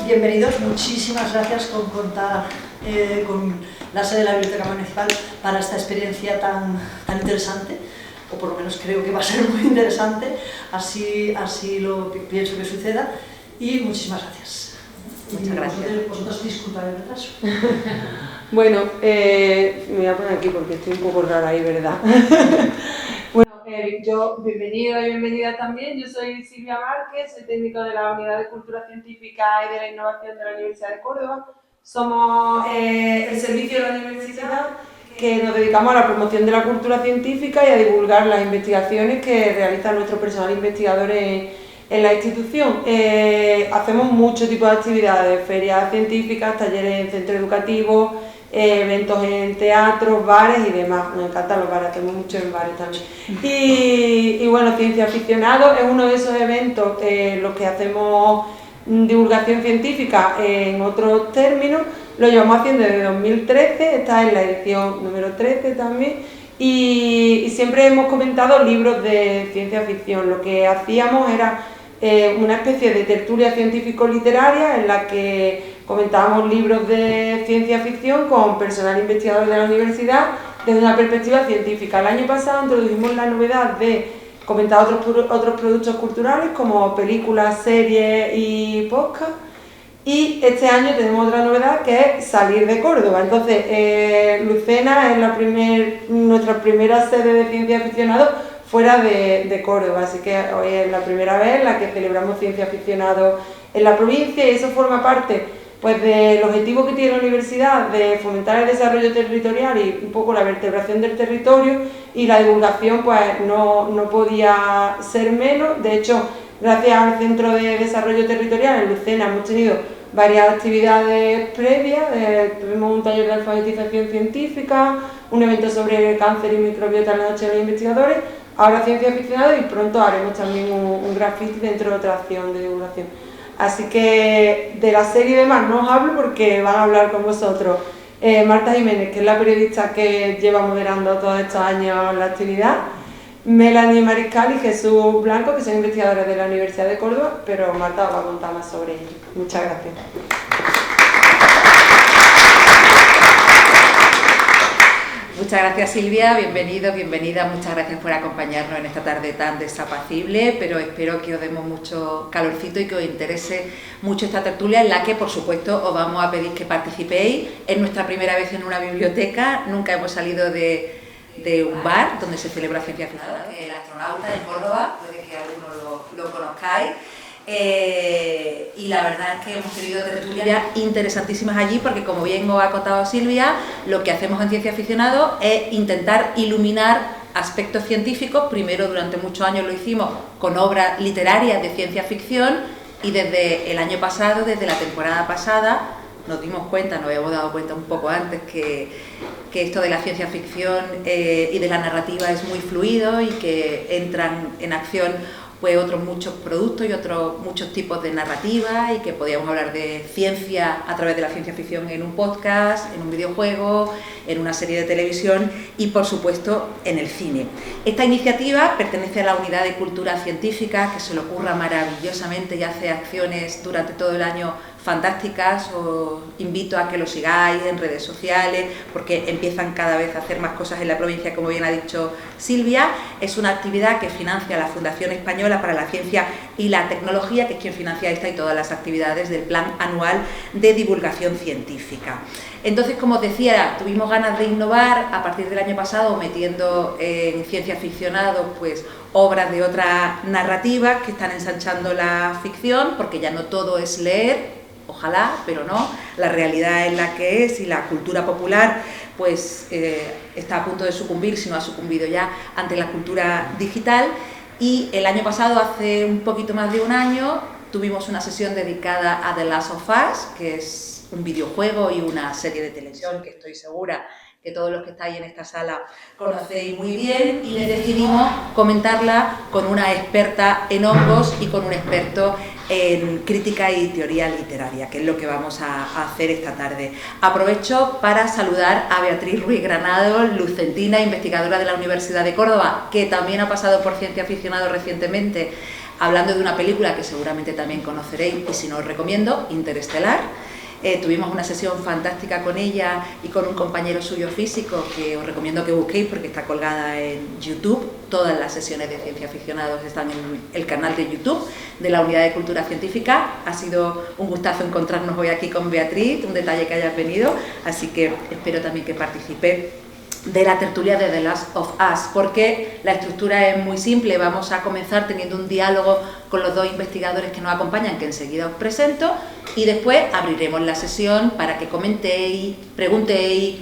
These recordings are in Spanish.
bienvenidos. Muchísimas gracias por contar con la sede de la Biblioteca Municipal para esta experiencia tan interesante, o por lo menos creo que va a ser muy interesante, así lo pienso que suceda, y muchísimas gracias. Muchas gracias. Vosotros disculpad el retraso. Bueno, me voy a poner aquí porque estoy un poco rara ahí, ¿verdad? Bueno, yo bienvenida y bienvenida también. Yo soy Silvia Márquez, soy técnico de la Unidad de Cultura Científica y de la Innovación de la Universidad de Córdoba. Somos el servicio de la universidad que nos dedicamos a la promoción de la cultura científica y a divulgar las investigaciones que realiza nuestro personal investigador en la institución. Hacemos muchos tipos de actividades, ferias científicas, talleres en centros educativos, eventos en teatros, bares y demás. Nos encantan los bares, hacemos mucho en bares también. Y bueno, Ciencia Aficionados es uno de esos eventos los que hacemos divulgación científica en otros términos. Lo llevamos haciendo desde 2013, esta es la edición número 13 también. Y siempre hemos comentado libros de ciencia ficción. Lo que hacíamos era una especie de tertulia científico-literaria en la que comentábamos libros de ciencia ficción con personal investigador de la universidad desde una perspectiva científica. El año pasado introdujimos la novedad de comentar otros productos culturales como películas, series y podcast. Y este año tenemos otra novedad que es salir de Córdoba. Entonces, Lucena es nuestra primera sede de Ciencia Aficionados fuera de Córdoba, así que hoy es la primera vez en la que celebramos Ciencia Aficionados en la provincia, y eso forma parte pues del objetivo que tiene la universidad de fomentar el desarrollo territorial y un poco la vertebración del territorio, y la divulgación pues no podía ser menos. De hecho, gracias al Centro de Desarrollo Territorial en Lucena hemos tenido varias actividades previas. Tuvimos un taller de alfabetización científica, un evento sobre cáncer y microbiota en la noche de los investigadores, ahora Ciencia Aficionados, y pronto haremos también un graffiti dentro de otra acción de divulgación. Así que de la serie y demás no os hablo porque van a hablar con vosotros Marta Jiménez, que es la periodista que lleva moderando todos estos años la actividad, Melanie Mariscal y Jesús Blanco, que son investigadores de la Universidad de Córdoba, pero Marta os va a contar más sobre ello. Muchas gracias. Muchas gracias, Silvia, bienvenida, muchas gracias por acompañarnos en esta tarde tan desapacible, pero espero que os demos mucho calorcito y que os interese mucho esta tertulia, en la que por supuesto os vamos a pedir que participéis. Es nuestra primera vez en una biblioteca, nunca hemos salido de un bar donde se celebra Ciencia Ficción, el Astronauta de Córdoba, puede que algunos lo conozcáis. Y la verdad es que hemos tenido tertulias interesantísimas allí, porque como bien os ha contado Silvia, lo que hacemos en Ciencia Aficionados es intentar iluminar aspectos científicos. Primero, durante muchos años lo hicimos con obras literarias de ciencia ficción, y desde el año pasado, desde la temporada pasada, nos habíamos dado cuenta un poco antes que esto de la ciencia ficción y de la narrativa es muy fluido, y que entran en acción pues otros muchos productos y otros muchos tipos de narrativa, y que podíamos hablar de ciencia a través de la ciencia ficción en un podcast, en un videojuego, en una serie de televisión y por supuesto en el cine. Esta iniciativa pertenece a la Unidad de Cultura Científica, que se le ocurra maravillosamente y hace acciones durante todo el año fantásticas. Os invito a que lo sigáis en redes sociales, porque empiezan cada vez a hacer más cosas en la provincia, como bien ha dicho Silvia. Es una actividad que financia la Fundación Española para la Ciencia y la Tecnología, que es quien financia esta y todas las actividades del Plan Anual de Divulgación Científica. Entonces, como os decía, tuvimos ganas de innovar a partir del año pasado, metiendo en Ciencia Aficionados pues obras de otras narrativas que están ensanchando la ficción, porque ya no todo es leer, ojalá, pero no, la realidad es la que es, y la cultura popular pues está a punto de sucumbir, si no ha sucumbido ya, ante la cultura digital. Y el año pasado, hace un poquito más de un año, tuvimos una sesión dedicada a The Last of Us, que es un videojuego y una serie de televisión que estoy segura que todos los que estáis en esta sala conocéis muy bien, y decidimos comentarla con una experta en hongos y con un experto en crítica y teoría literaria, que es lo que vamos a hacer esta tarde. Aprovecho para saludar a Beatriz Ruiz Granado, lucentina, investigadora de la Universidad de Córdoba, que también ha pasado por Ciencia Aficionados recientemente, hablando de una película que seguramente también conoceréis, y si no os recomiendo, Interestelar. Tuvimos una sesión fantástica con ella y con un compañero suyo físico que os recomiendo que busquéis porque está colgada en YouTube. Todas las sesiones de Ciencia Aficionados están en el canal de YouTube de la Unidad de Cultura Científica. Ha sido un gustazo encontrarnos hoy aquí con Beatriz, un detalle que hayas venido, así que espero también que participe de la tertulia de The Last of Us, porque la estructura es muy simple. Vamos a comenzar teniendo un diálogo con los dos investigadores que nos acompañan, que enseguida os presento, y después abriremos la sesión para que comentéis, preguntéis,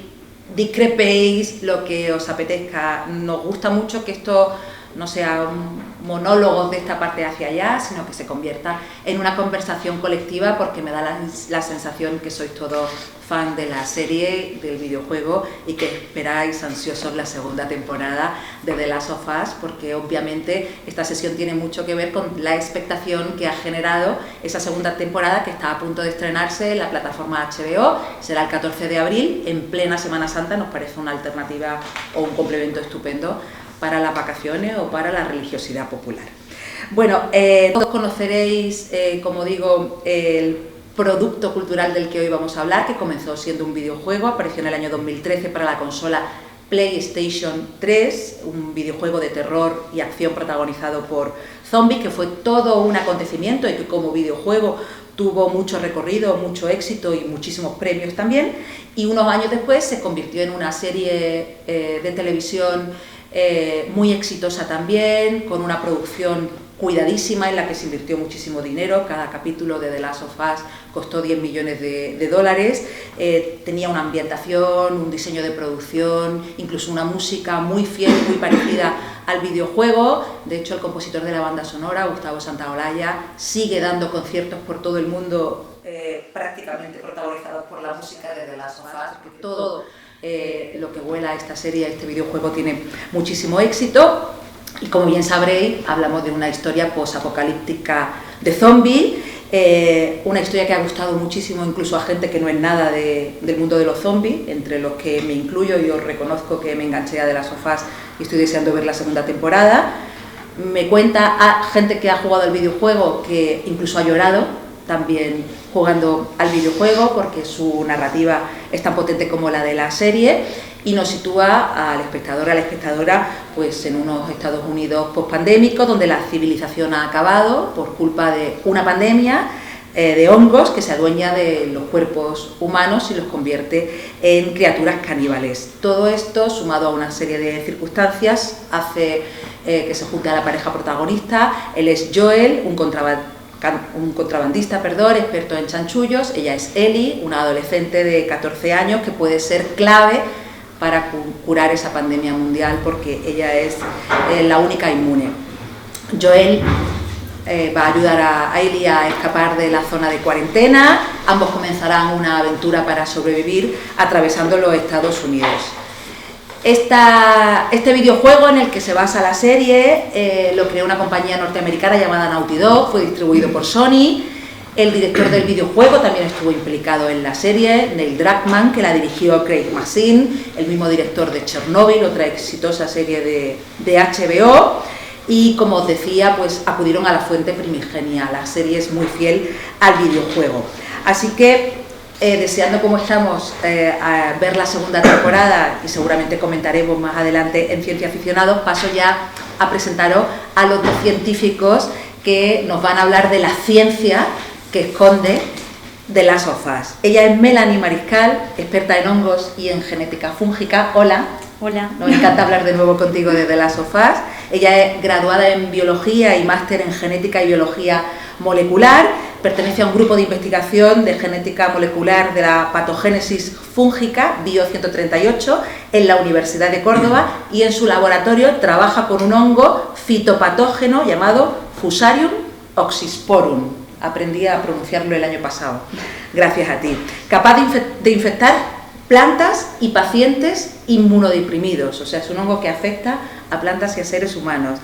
discrepéis, lo que os apetezca. Nos gusta mucho que esto no sea un monólogo de esta parte hacia allá, sino que se convierta en una conversación colectiva, porque me da la sensación que sois todos fan de la serie, del videojuego, y que esperáis ansiosos la segunda temporada de The Last of Us, porque obviamente esta sesión tiene mucho que ver con la expectación que ha generado esa segunda temporada, que está a punto de estrenarse en la plataforma HBO. Será el 14 de abril, en plena Semana Santa. Nos parece una alternativa o un complemento estupendo para las vacaciones o para la religiosidad popular. Bueno, todos conoceréis, como digo, el producto cultural del que hoy vamos a hablar, que comenzó siendo un videojuego, apareció en el año 2013 para la consola PlayStation 3, un videojuego de terror y acción protagonizado por zombies, que fue todo un acontecimiento y que como videojuego tuvo mucho recorrido, mucho éxito y muchísimos premios también, y unos años después se convirtió en una serie de televisión muy exitosa también, con una producción cuidadísima en la que se invirtió muchísimo dinero. Cada capítulo de The Last of Us costó 10 millones de dólares, tenía una ambientación, un diseño de producción, incluso una música muy fiel, muy parecida al videojuego. De hecho, el compositor de la banda sonora, Gustavo Santaolalla, sigue dando conciertos por todo el mundo, prácticamente protagonizados por la música de The Last of Us. Todo lo que huela a esta serie, a este videojuego, tiene muchísimo éxito. Y como bien sabréis, hablamos de una historia posapocalíptica de zombies, una historia que ha gustado muchísimo incluso a gente que no es nada del mundo de los zombies, entre los que me incluyo. Yo reconozco que me enganché a The Last of Us y estoy deseando ver la segunda temporada. Me cuenta a gente que ha jugado al videojuego que incluso ha llorado también jugando al videojuego, porque su narrativa es tan potente como la de la serie, y nos sitúa al espectador, a la espectadora, pues en unos Estados Unidos pospandémicos, donde la civilización ha acabado por culpa de una pandemia de hongos que se adueña de los cuerpos humanos y los convierte en criaturas caníbales. Todo esto, sumado a una serie de circunstancias, hace que se junte a la pareja protagonista. Él es Joel, un contrabandista, experto en chanchullos. Ella es Ellie, una adolescente de 14 años que puede ser clave para curar esa pandemia mundial, porque ella es la única inmune. Joel va a ayudar a Ellie a escapar de la zona de cuarentena. Ambos comenzarán una aventura para sobrevivir atravesando los Estados Unidos. Este videojuego en el que se basa la serie lo creó una compañía norteamericana llamada Naughty Dog, fue distribuido por Sony. El director del videojuego también estuvo implicado en la serie, Neil Druckmann, que la dirigió Craig Mazin, el mismo director de Chernobyl, otra exitosa serie de HBO. Y como os decía, pues acudieron a la fuente primigenia. La serie es muy fiel al videojuego. Así que, deseando como estamos a ver la segunda temporada, y seguramente comentaremos más adelante en Ciencia Aficionados, paso ya a presentaros a los dos científicos que nos van a hablar de la ciencia que esconde The Last of Us. Ella es Melanie Mariscal, experta en hongos y en genética fúngica. Hola. Hola. Nos encanta hablar de nuevo contigo de The Last of Us. Ella es graduada en biología y máster en genética y biología molecular. Pertenece a un grupo de investigación de genética molecular de la patogénesis fúngica, Bio138, en la Universidad de Córdoba, y en su laboratorio trabaja con un hongo fitopatógeno llamado Fusarium oxysporum. Aprendí a pronunciarlo el año pasado, gracias a ti. Capaz de infectar plantas y pacientes inmunodeprimidos, o sea, es un hongo que afecta a plantas y a seres humanos.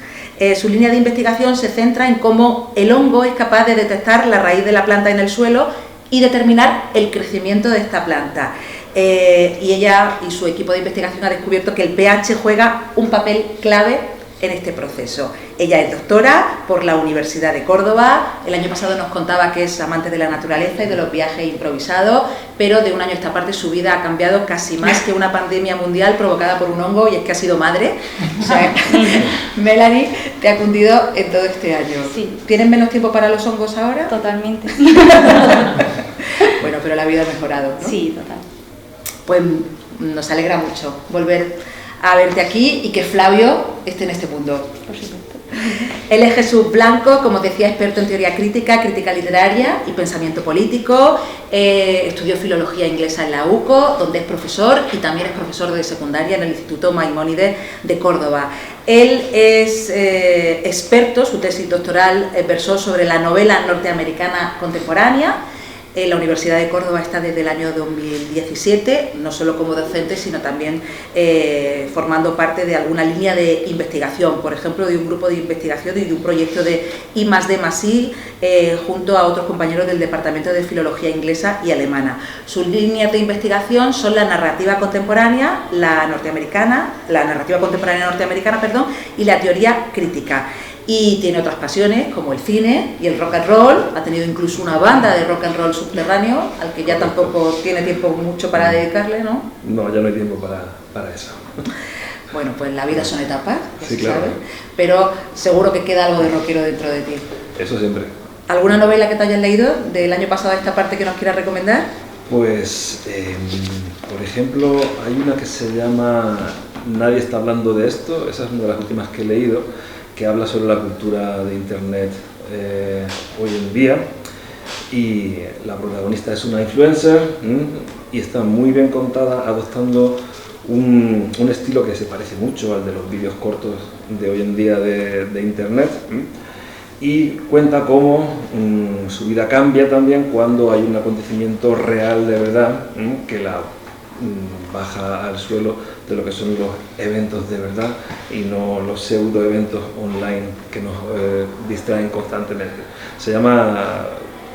Su línea de investigación se centra en cómo el hongo es capaz de detectar la raíz de la planta en el suelo y determinar el crecimiento de esta planta. Y ella y su equipo de investigación ha descubierto que el pH juega un papel clave en este proceso. Ella es doctora por la Universidad de Córdoba. El año pasado nos contaba que es amante de la naturaleza y de los viajes improvisados, pero de un año a esta parte su vida ha cambiado casi más que una pandemia mundial provocada por un hongo, y es que ha sido madre. O sea, Melanie, te ha cundido en todo este año. Sí. ¿Tienes menos tiempo para los hongos ahora? Totalmente. Bueno, pero la vida ha mejorado, ¿no? Sí, total. Pues nos alegra mucho volver a verte aquí y que Flavio esté en este mundo. Por supuesto. Él es Jesús Blanco, como os decía, experto en teoría crítica, crítica literaria y pensamiento político. Estudió filología inglesa en la UCO, donde es profesor, y también es profesor de secundaria en el Instituto Maimónides de Córdoba. Él es experto, su tesis doctoral versó sobre la novela norteamericana contemporánea. En la Universidad de Córdoba está desde el año 2017, no solo como docente, sino también formando parte de alguna línea de investigación, por ejemplo, de un grupo de investigación y de un proyecto de I+D+I junto a otros compañeros del Departamento de Filología Inglesa y Alemana. Sus líneas de investigación son la narrativa contemporánea, la narrativa contemporánea norteamericana, y la teoría crítica. Y tiene otras pasiones como el cine y el rock and roll. Ha tenido incluso una banda de rock and roll subterráneo al que ya tampoco tiene tiempo mucho para dedicarle, ¿no? No, ya no hay tiempo para eso. Bueno, pues la vida son etapas, sí, claro, ¿sabes? Pero seguro que queda algo de rockero dentro de ti. Eso siempre. ¿Alguna novela que te hayas leído del año pasado a esta parte que nos quieras recomendar? Pues, por ejemplo, hay una que se llama Nadie está hablando de esto. Esa es una de las últimas que he leído, que habla sobre la cultura de Internet hoy en día, y la protagonista es una influencer y está muy bien contada, adoptando un estilo que se parece mucho al de los vídeos cortos de hoy en día de Internet, y cuenta cómo su vida cambia también cuando hay un acontecimiento real de verdad que la baja al suelo de lo que son los eventos de verdad y no los pseudo eventos online que nos distraen constantemente. Se llama...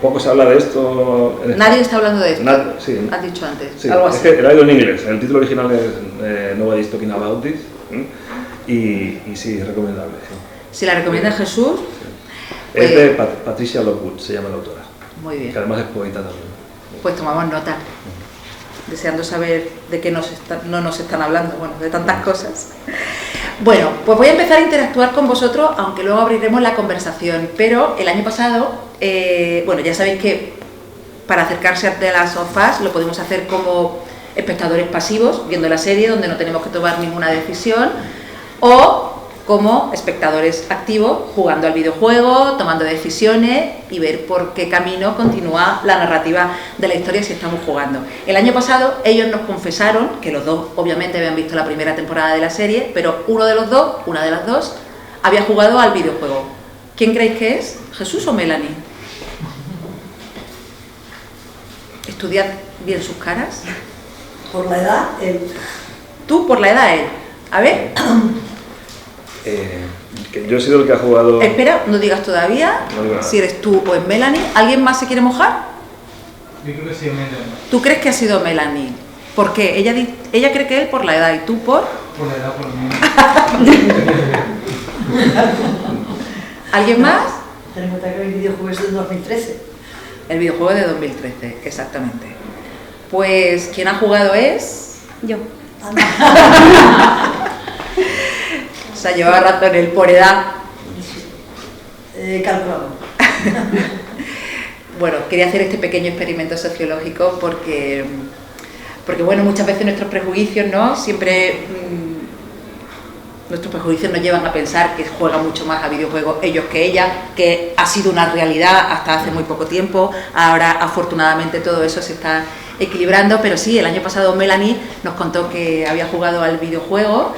Poco se habla de esto... Nadie está hablando de esto. Sí. Has dicho antes. Sí, algo es así. que el oído en inglés. El título original es Nobody's Talking About This, y sí, es recomendable. Sí. Si la recomienda Jesús... Sí. Es de Patricia Lockwood, se llama la autora. Muy bien. Que además es poeta también. Pues tomamos nota. Deseando saber de qué no nos están hablando, bueno, de tantas cosas. Bueno, pues voy a empezar a interactuar con vosotros, aunque luego abriremos la conversación, pero el año pasado, bueno, ya sabéis que para acercarse a The Last of Us lo podemos hacer como espectadores pasivos, viendo la serie, donde no tenemos que tomar ninguna decisión, o como espectadores activos, jugando al videojuego, tomando decisiones y ver por qué camino continúa la narrativa de la historia si estamos jugando. El año pasado ellos nos confesaron que los dos obviamente habían visto la primera temporada de la serie, pero una de las dos, había jugado al videojuego. ¿Quién creéis que es? ¿Jesús o Melanie? Estudiad bien sus caras. Por la edad, él. Tú por la edad, él. A ver... que yo he sido el que ha jugado... Espera, no digas todavía si eres tú o es Melanie. ¿Alguien más se quiere mojar? Yo creo que sí, Melanie. ¿Tú crees que ha sido Melanie? ¿Por qué? Ella cree que él por la edad y tú por... Por la edad, por lo menos. ¿Alguien más? Ten en cuenta que el videojuego es de 2013. El videojuego de 2013, exactamente. Pues quien ha jugado es... Yo. O sea, llevaba razón él por edad. Calculado. Bueno, quería hacer este pequeño experimento sociológico porque bueno, muchas veces nuestros prejuicios, ¿no? Siempre nuestros prejuicios nos llevan a pensar que juegan mucho más a videojuegos ellos que ella, que ha sido una realidad hasta hace muy poco tiempo. Ahora, afortunadamente, todo eso se está equilibrando, pero sí, el año pasado Melanie nos contó que había jugado al videojuego,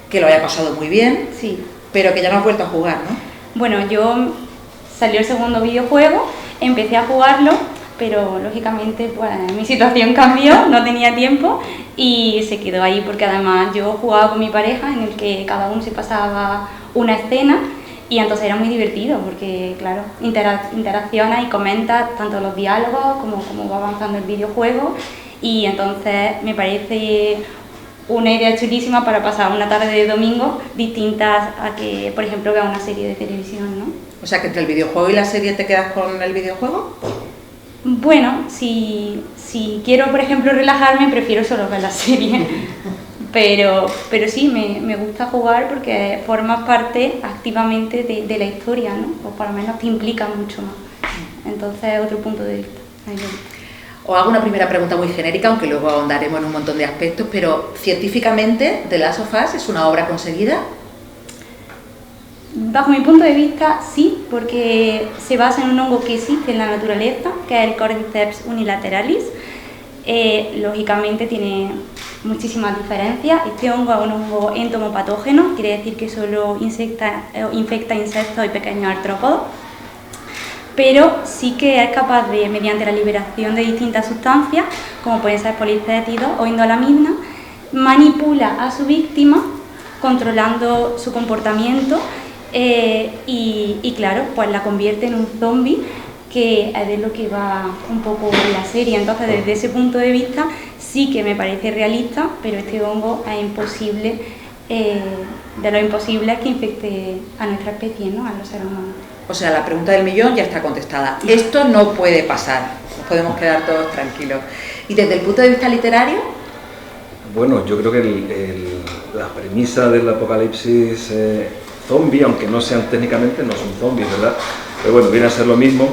que lo había pasado muy bien, Sí. pero que ya no has vuelto a jugar, ¿no? Bueno, salió el segundo videojuego, empecé a jugarlo, pero lógicamente pues mi situación cambió, no tenía tiempo y se quedó ahí porque además yo jugaba con mi pareja en el que cada uno se pasaba una escena y entonces era muy divertido porque, claro, interacciona y comenta tanto los diálogos como cómo va avanzando el videojuego y entonces me parece una idea chulísima para pasar una tarde de domingo distintas a que, por ejemplo, vea una serie de televisión, ¿no? O sea, que entre el videojuego y la serie te quedas con el videojuego. Bueno, si quiero, por ejemplo, relajarme, prefiero solo ver la serie. Pero sí, me gusta jugar porque formas parte activamente de la historia, ¿no? O por lo menos te implica mucho más. Entonces, otro punto de vista. Os hago una primera pregunta muy genérica, aunque luego ahondaremos en un montón de aspectos, pero científicamente, The Last of Us es una obra conseguida. Bajo mi punto de vista, sí, porque se basa en un hongo que existe en la naturaleza, que es el Cordyceps unilateralis. Lógicamente tiene muchísimas diferencias. Este hongo es un hongo entomopatógeno, quiere decir que solo infecta insectos y pequeños artrópodos, pero sí que es capaz de, mediante la liberación de distintas sustancias, como pueden ser policétidos o indolaminas, manipula a su víctima, controlando su comportamiento y claro, pues la convierte en un zombie, que es de lo que va un poco la serie. Entonces, desde ese punto de vista, sí que me parece realista, pero este hongo es imposible, de lo imposible es que infecte a nuestra especie, ¿no? A los seres humanos. O sea, la pregunta del millón ya está contestada. Esto no puede pasar, nos podemos quedar todos tranquilos. ¿Y desde el punto de vista literario? Bueno, yo creo que la premisa del apocalipsis zombie, aunque no sean técnicamente, no son zombies, ¿verdad? Pero bueno, viene a ser lo mismo.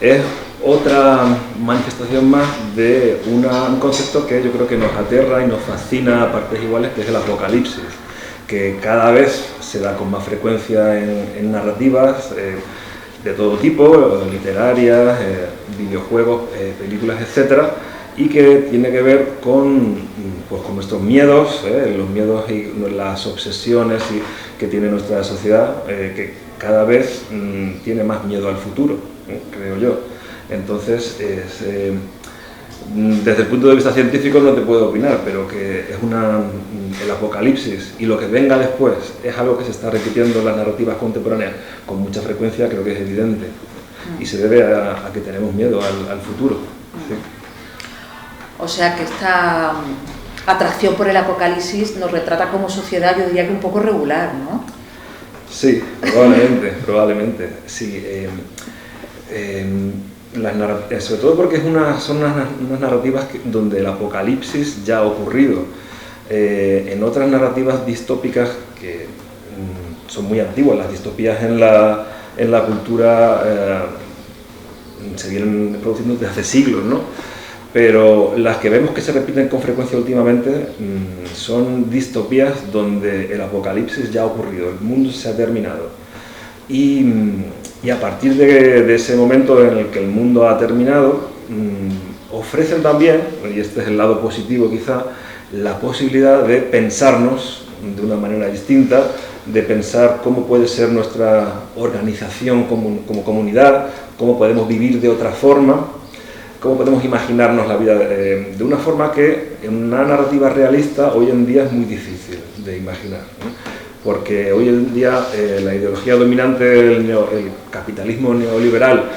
Es otra manifestación más de un concepto que yo creo que nos aterra y nos fascina a partes iguales, que es el apocalipsis, que cada vez se da con más frecuencia en narrativas de todo tipo, literarias, videojuegos, películas, etcétera, y que tiene que ver con nuestros miedos, los miedos y las obsesiones que tiene nuestra sociedad, que cada vez tiene más miedo al futuro, creo yo. Entonces, desde el punto de vista científico no te puedo opinar, pero que es el apocalipsis y lo que venga después es algo que se está repitiendo en las narrativas contemporáneas con mucha frecuencia, creo que es evidente, y se debe a que tenemos miedo al futuro. ¿Sí? O sea que esta atracción por el apocalipsis nos retrata como sociedad, yo diría que un poco regular, ¿no? Sí, probablemente, sí. Sobre todo porque son unas narrativas donde el apocalipsis ya ha ocurrido. En otras narrativas distópicas que son muy antiguas, las distopías en la cultura se vienen produciendo desde hace siglos, ¿no? Pero las que vemos que se repiten con frecuencia últimamente son distopías donde el apocalipsis ya ha ocurrido, el mundo se ha terminado. Y a partir de ese momento en el que el mundo ha terminado, ofrecen también, y este es el lado positivo quizá, la posibilidad de pensarnos de una manera distinta, de pensar cómo puede ser nuestra organización como comunidad, cómo podemos vivir de otra forma, cómo podemos imaginarnos la vida de una forma que en una narrativa realista hoy en día es muy difícil de imaginar, ¿no? Porque hoy en día la ideología dominante del el capitalismo neoliberal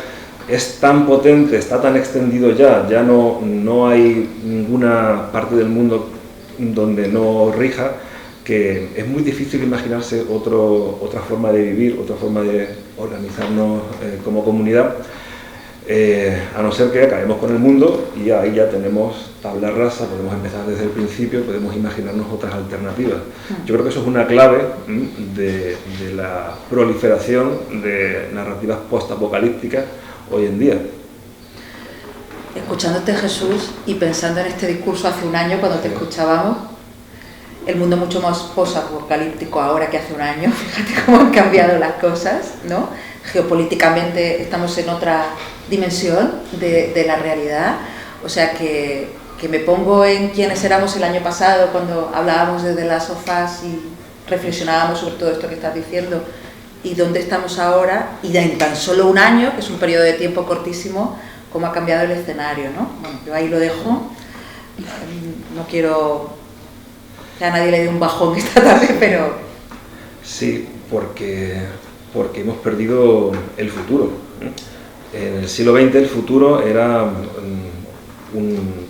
es tan potente, está tan extendido ya no hay ninguna parte del mundo donde no rija, que es muy difícil imaginarse otra forma de vivir, otra forma de organizarnos como comunidad, a no ser que acabemos con el mundo y ahí ya tenemos tabla rasa, podemos empezar desde el principio, podemos imaginarnos otras alternativas. Yo creo que eso es una clave de la proliferación de narrativas post-apocalípticas hoy en día. Escuchándote, Jesús, y pensando en este discurso hace un año cuando te escuchábamos, el mundo mucho más post-apocalíptico ahora que hace un año, fíjate cómo han cambiado las cosas, ¿no? Geopolíticamente estamos en otra dimensión de la realidad, o sea que me pongo en quienes éramos el año pasado cuando hablábamos de The Last of Us y reflexionábamos sobre todo esto que estás diciendo y dónde estamos ahora, y en tan solo un año, que es un periodo de tiempo cortísimo, cómo ha cambiado el escenario, ¿no? Bueno, yo ahí lo dejo, no quiero que a nadie le dé un bajón esta tarde, pero... Sí, porque hemos perdido el futuro. En el siglo XX el futuro era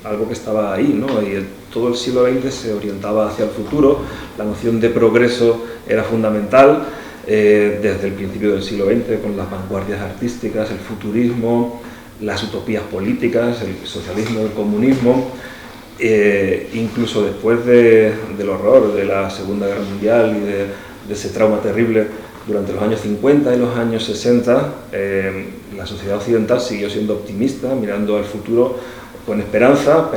algo que estaba ahí, ¿no? Y todo el siglo XX se orientaba hacia el futuro, la noción de progreso era fundamental, desde el principio del siglo XX, con las vanguardias artísticas, el futurismo, las utopías políticas, el socialismo, el comunismo, incluso después del horror de la Segunda Guerra Mundial y de ese trauma terrible durante los años 50 y los años 60, la sociedad occidental siguió siendo optimista, mirando al futuro con esperanza,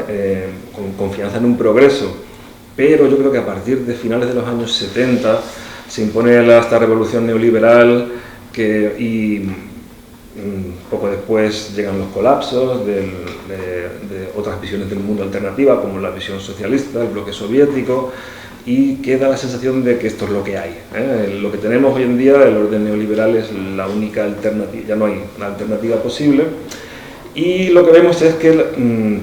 con confianza en un progreso. Pero yo creo que a partir de finales de los años 70 se impone esta revolución neoliberal y poco después llegan los colapsos de otras visiones del mundo alternativa, como la visión socialista, el bloque soviético, y queda la sensación de que esto es lo que hay. Lo que tenemos hoy en día, el orden neoliberal, es la única alternativa, ya no hay una alternativa posible, y lo que vemos es que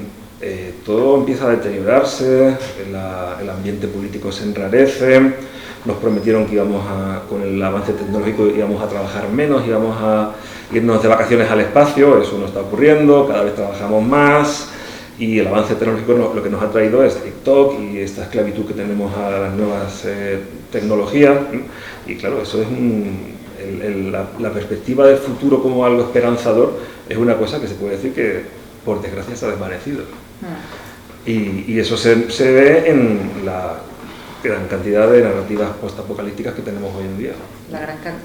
todo empieza a deteriorarse, el ambiente político se enrarece, nos prometieron que con el avance tecnológico íbamos a trabajar menos, íbamos a irnos de vacaciones al espacio, eso no está ocurriendo, cada vez trabajamos más, y el avance tecnológico lo que nos ha traído es TikTok y esta esclavitud que tenemos a las nuevas tecnologías, y claro, eso es la perspectiva del futuro como algo esperanzador es una cosa que se puede decir que por desgracia se ha desvanecido. Y eso se ve en la gran cantidad de narrativas postapocalípticas que tenemos hoy en día.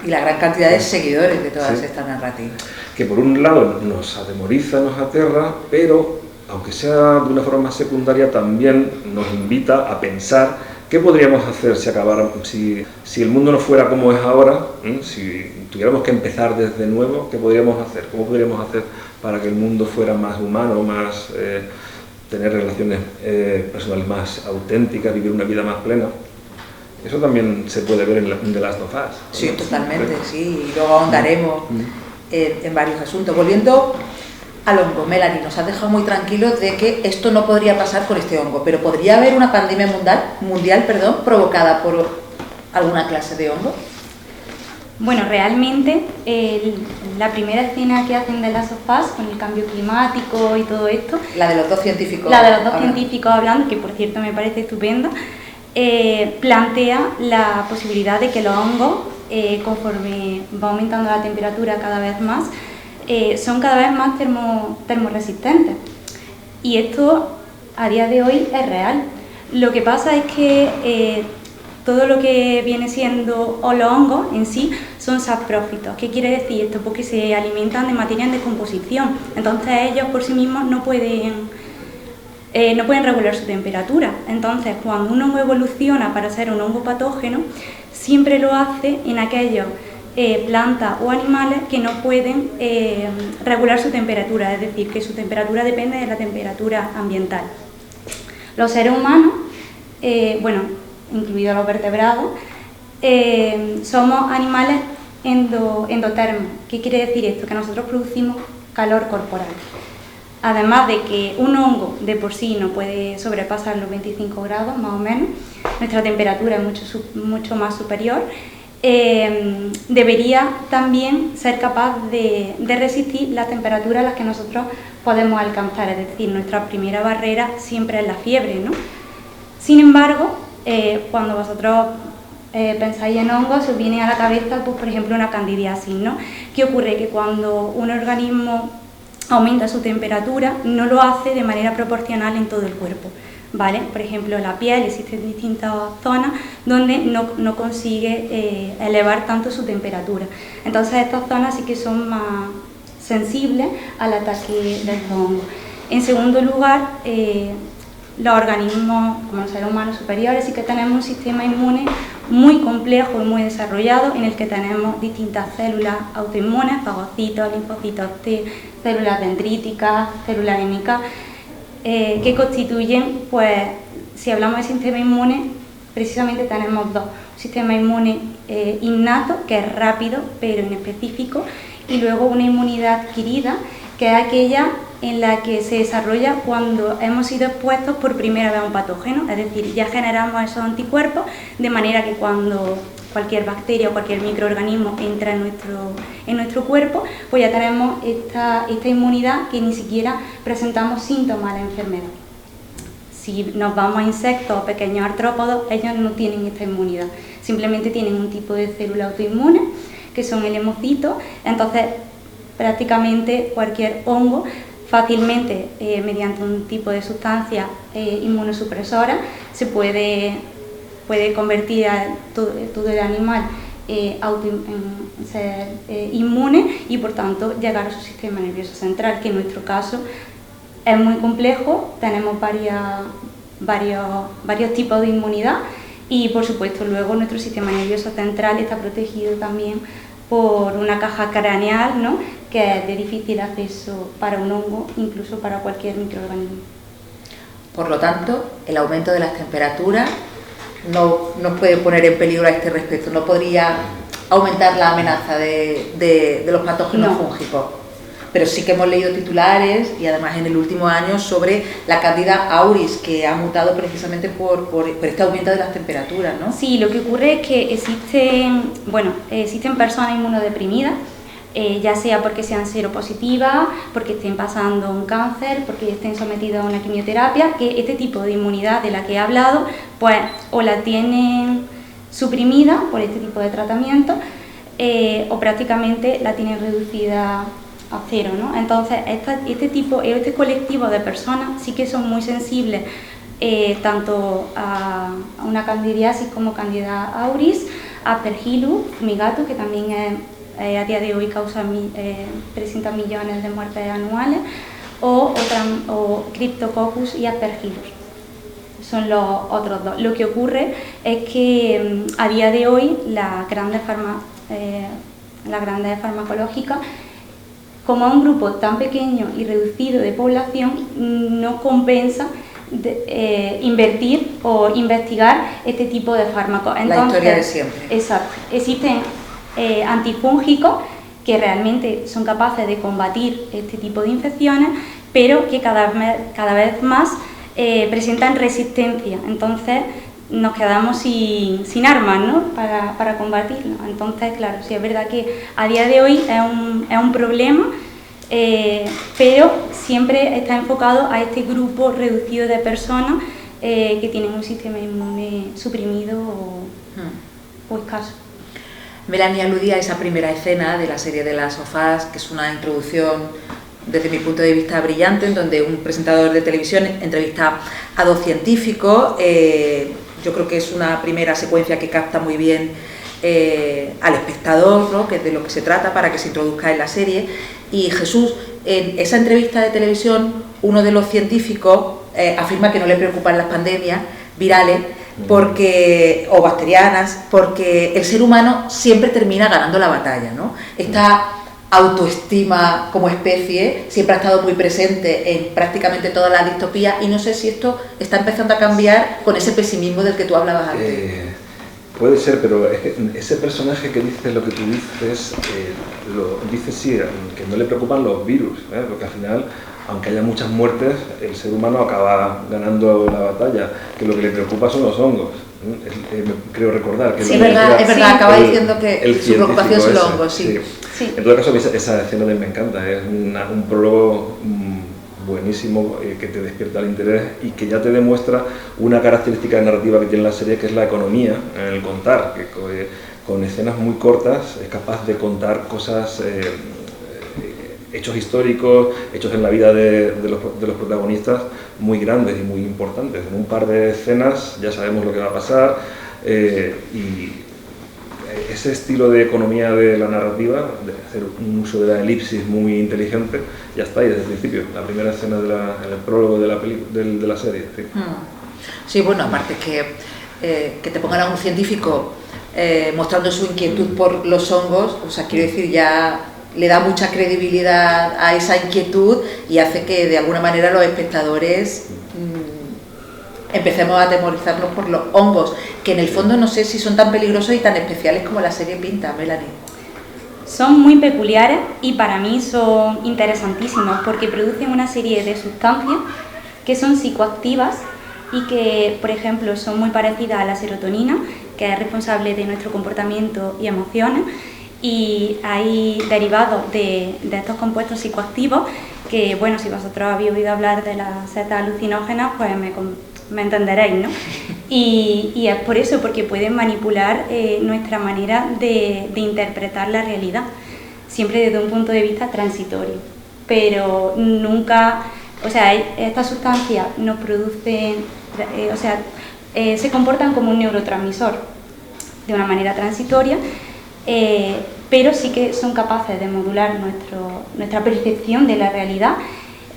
Y la gran cantidad de seguidores de todas estas narrativas. Que por un lado nos atemoriza, nos aterra, pero aunque sea de una forma más secundaria, también nos invita a pensar qué podríamos hacer si el mundo no fuera como es ahora, si tuviéramos que empezar desde nuevo, qué podríamos hacer, cómo podríamos hacer para que el mundo fuera más humano, más tener relaciones personales más auténticas, vivir una vida más plena. Eso también se puede ver en The Last of Us. Sí, totalmente, sí, y luego ahondaremos en varios asuntos. Volviendo al hongo, Melanie, nos has dejado muy tranquilos de que esto no podría pasar con este hongo, pero ¿podría haber una pandemia mundial, provocada por alguna clase de hongo? Bueno, realmente la primera escena que hacen de Last of Us con el cambio climático y todo esto, la de los dos científicos hablando, que por cierto me parece estupenda, plantea la posibilidad de que los hongos, conforme va aumentando la temperatura cada vez más, son cada vez más termorresistentes. Y esto a día de hoy es real. Lo que pasa es que todo lo que viene siendo los hongos en sí son saprófitos. ¿Qué quiere decir esto? Porque se alimentan de materia en descomposición. Entonces ellos por sí mismos no pueden regular su temperatura. Entonces, cuando un hongo evoluciona para ser un hongo patógeno, siempre lo hace en aquellos plantas o animales que no pueden regular su temperatura, es decir, que su temperatura depende de la temperatura ambiental. Los seres humanos, incluidos los vertebrados, somos animales endotermos. ¿Qué quiere decir esto? Que nosotros producimos calor corporal. Además de que un hongo de por sí no puede sobrepasar los 25 grados, más o menos, nuestra temperatura es mucho más superior, debería también ser capaz de resistir las temperaturas a las que nosotros podemos alcanzar, es decir, nuestra primera barrera siempre es la fiebre, ¿no? Sin embargo, cuando vosotros pensáis en hongos, os viene a la cabeza, pues, por ejemplo, una candidiasis, ¿no? ¿Qué ocurre? Que cuando un organismo aumenta su temperatura, no lo hace de manera proporcional en todo el cuerpo, ¿vale? Por ejemplo, en la piel existen distintas zonas donde no consigue elevar tanto su temperatura. Entonces estas zonas sí que son más sensibles al ataque de estos hongos. En segundo lugar, los organismos, como los seres humanos superiores, sí que tenemos un sistema inmune muy complejo y muy desarrollado, en el que tenemos distintas células autoinmunes, fagocitos, linfocitos T, células dendríticas, células M-K, que constituyen, pues, si hablamos de sistema inmune, precisamente tenemos dos: un sistema inmune innato, que es rápido pero inespecífico, y luego una inmunidad adquirida, que es aquella en la que se desarrolla cuando hemos sido expuestos por primera vez a un patógeno, es decir, ya generamos esos anticuerpos, de manera que cuando cualquier bacteria o cualquier microorganismo entra en nuestro cuerpo, pues ya tenemos esta inmunidad que ni siquiera presentamos síntomas de la enfermedad. Si nos vamos a insectos o pequeños artrópodos, ellos no tienen esta inmunidad, simplemente tienen un tipo de célula autoinmune, que son el hemocitos. Entonces prácticamente cualquier hongo fácilmente, mediante un tipo de sustancia inmunosupresora, se puede convertir a todo el animal en ser inmune y por tanto llegar a su sistema nervioso central, que en nuestro caso es muy complejo. Tenemos varios tipos de inmunidad y por supuesto luego nuestro sistema nervioso central está protegido también por una caja craneal, ¿no?, que es de difícil acceso para un hongo, incluso para cualquier microorganismo. Por lo tanto, el aumento de las temperaturas no nos puede poner en peligro a este respecto, no podría aumentar la amenaza de los patógenos fúngicos. Pero sí que hemos leído titulares, y además en el último año, sobre la Candida auris, que ha mutado precisamente por este aumento de las temperaturas, ¿no? Sí, lo que ocurre es que existen personas inmunodeprimidas, ya sea porque sean seropositivas, porque estén pasando un cáncer, porque estén sometidas a una quimioterapia, que este tipo de inmunidad de la que he hablado, pues o la tienen suprimida por este tipo de tratamiento, o prácticamente la tienen reducida a cero, ¿no? Entonces este colectivo de personas sí que son muy sensibles tanto a una candidiasis como Candida auris, Aspergillus fumigatus, que también a día de hoy causa 300 millones de muertes anuales, o Cryptococcus y Aspergillus. Son los otros dos. Lo que ocurre es que a día de hoy las grandes farmacológicas, como es un grupo tan pequeño y reducido de población, no compensa invertir o investigar este tipo de fármacos. Entonces, la historia de siempre. Exacto. Existen antifúngicos que realmente son capaces de combatir este tipo de infecciones, pero que cada vez más presentan resistencia. Entonces nos quedamos sin armas, ¿no?, para combatirlo. Entonces, claro, sí es verdad que a día de hoy es un problema, pero siempre está enfocado a este grupo reducido de personas que tienen un sistema inmune suprimido o escaso. Melanie aludía a esa primera escena de la serie de Last of Us, que es una introducción desde mi punto de vista brillante, en donde un presentador de televisión entrevista a dos científicos. Yo creo que es una primera secuencia que capta muy bien al espectador, ¿no?, que es de lo que se trata, para que se introduzca en la serie. Y Jesús, en esa entrevista de televisión, uno de los científicos afirma que no le preocupan las pandemias virales o bacterianas, porque el ser humano siempre termina ganando la batalla, ¿no? Esta autoestima como especie siempre ha estado muy presente en prácticamente todas las distopías, y no sé si esto está empezando a cambiar con ese pesimismo del que tú hablabas antes. Puede ser, pero ese personaje que dice lo que tú dices, dice sí, que no le preocupan los virus, porque al final, aunque haya muchas muertes, el ser humano acaba ganando la batalla, que lo que le preocupa son los hongos. Creo recordar que sí, es verdad, acaba diciendo que su preocupación son los hongos, sí. En todo caso, esa escena me encanta, es un prólogo buenísimo, que te despierta el interés y que ya te demuestra una característica narrativa que tiene la serie, que es la economía en el contar, que con escenas muy cortas es capaz de contar cosas, hechos históricos, hechos en la vida de los protagonistas, muy grandes y muy importantes. En un par de escenas ya sabemos lo que va a pasar, y ese estilo de economía de la narrativa, de hacer un uso de la elipsis muy inteligente, ya está ahí desde el principio, la primera escena en el prólogo de la serie. Sí, sí, bueno, aparte que te pongan a un científico mostrando su inquietud por los hongos, o sea, quiero decir, ya le da mucha credibilidad a esa inquietud y hace que de alguna manera los espectadores empecemos a atemorizarnos por los hongos, que en el fondo no sé si son tan peligrosos y tan especiales como la serie pinta, Melanie. Son muy peculiares y para mí son interesantísimos porque producen una serie de sustancias que son psicoactivas y que, por ejemplo, son muy parecidas a la serotonina, que que es responsable de nuestro comportamiento y emociones, y hay derivados de estos compuestos psicoactivos que, bueno, si vosotros habéis oído hablar de las setas alucinógenas, pues me entenderéis, ¿no? Y es por eso, porque pueden manipular nuestra manera de interpretar la realidad, siempre desde un punto de vista transitorio, pero nunca, o sea, estas sustancias nos producen, se comportan como un neurotransmisor de una manera transitoria, pero sí que son capaces de modular nuestra percepción de la realidad,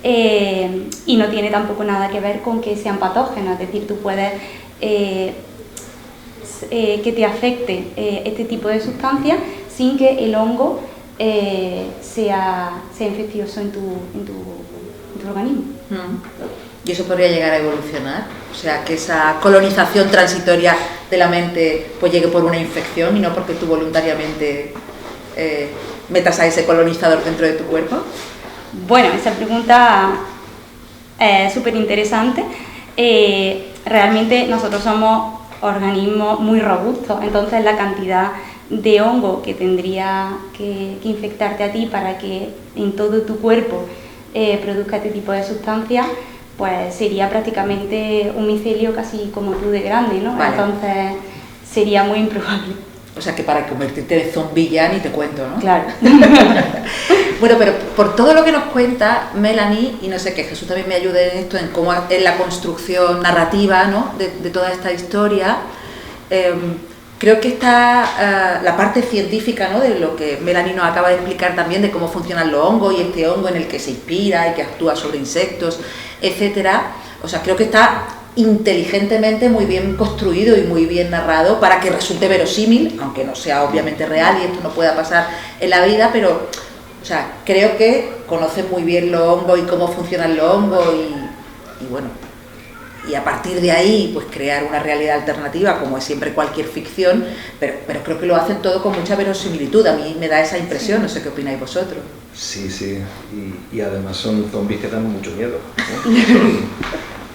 y no tiene tampoco nada que ver con que sean patógenos, es decir, tú puedes que te afecte este tipo de sustancias sin que el hongo sea infeccioso en tu organismo. ¿Y eso podría llegar a evolucionar? O sea, que esa colonización transitoria de la mente pues llegue por una infección y no porque tú voluntariamente metas a ese colonizador dentro de tu cuerpo. Bueno, esa pregunta es súper interesante. Realmente nosotros somos organismos muy robustos, entonces la cantidad de hongo que tendría que infectarte a ti para que en todo tu cuerpo produzca este tipo de sustancias, pues sería prácticamente un micelio casi como tú de grande, ¿no? Vale. Entonces sería muy improbable. O sea, que para convertirte en zombie ya ni te cuento, ¿no? Claro. Bueno, pero por todo lo que nos cuenta Melanie, y no sé, que Jesús también me ayude en esto, en la construcción narrativa, ¿no?, de toda esta historia, creo que está la parte científica, ¿no?, de lo que Melanie nos acaba de explicar también, de cómo funcionan los hongos y este hongo en el que se inspira y que actúa sobre insectos, etcétera. O sea, creo que está inteligentemente muy bien construido y muy bien narrado para que resulte verosímil, aunque no sea obviamente real y esto no pueda pasar en la vida, pero, o sea, creo que conocen muy bien los hongos y cómo funcionan los hongos y bueno, y a partir de ahí pues crear una realidad alternativa, como es siempre cualquier ficción, pero creo que lo hacen todo con mucha verosimilitud. A mí me da esa impresión, no sé qué opináis vosotros. Sí, y además son zombies que dan mucho miedo, ¿no?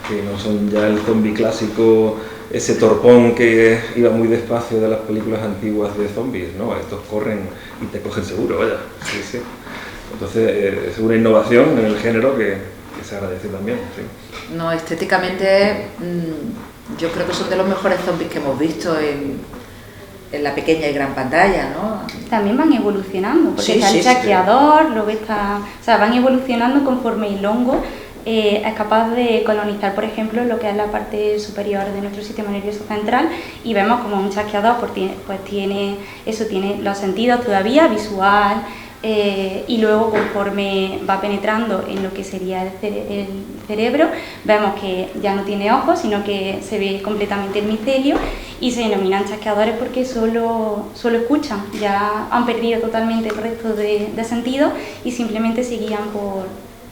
Que no son ya el zombie clásico, ese torpón que iba muy despacio de las películas antiguas de zombies, ¿no? Estos corren y te cogen seguro, vaya. Sí, sí. Entonces es una innovación en el género que se agradece también, sí. No, estéticamente yo creo que son de los mejores zombies que hemos visto en la pequeña y gran pantalla, ¿no? También van evolucionando, porque Sí, está sí, el chasqueador, luego está, o sea, van evolucionando conforme el hongo es capaz de colonizar, por ejemplo, lo que es la parte superior de nuestro sistema nervioso central, y vemos como un chasqueador pues tiene los sentidos todavía, visual, y luego conforme va penetrando en lo que sería el cerebro, vemos que ya no tiene ojos, sino que se ve completamente el micelio, y se denominan chasqueadores porque solo escuchan, ya han perdido totalmente el resto de sentidos y simplemente se guían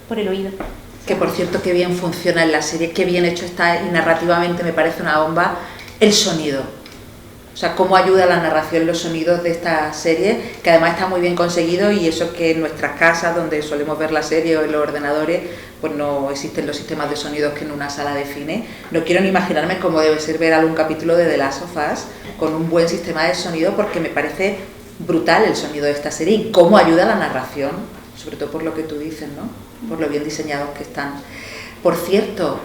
por el oído. Que por cierto, qué bien funciona en la serie, qué bien hecho está, y narrativamente me parece una bomba el sonido. O sea, cómo ayuda a la narración los sonidos de esta serie, que además está muy bien conseguido, y eso que en nuestras casas, donde solemos ver la serie o en los ordenadores, pues no existen los sistemas de sonidos que en una sala de cine. No quiero ni imaginarme cómo debe ser ver algún capítulo de The Last of Us con un buen sistema de sonido, porque me parece brutal el sonido de esta serie y cómo ayuda a la narración, sobre todo por lo que tú dices, ¿no? Por lo bien diseñados que están. Por cierto,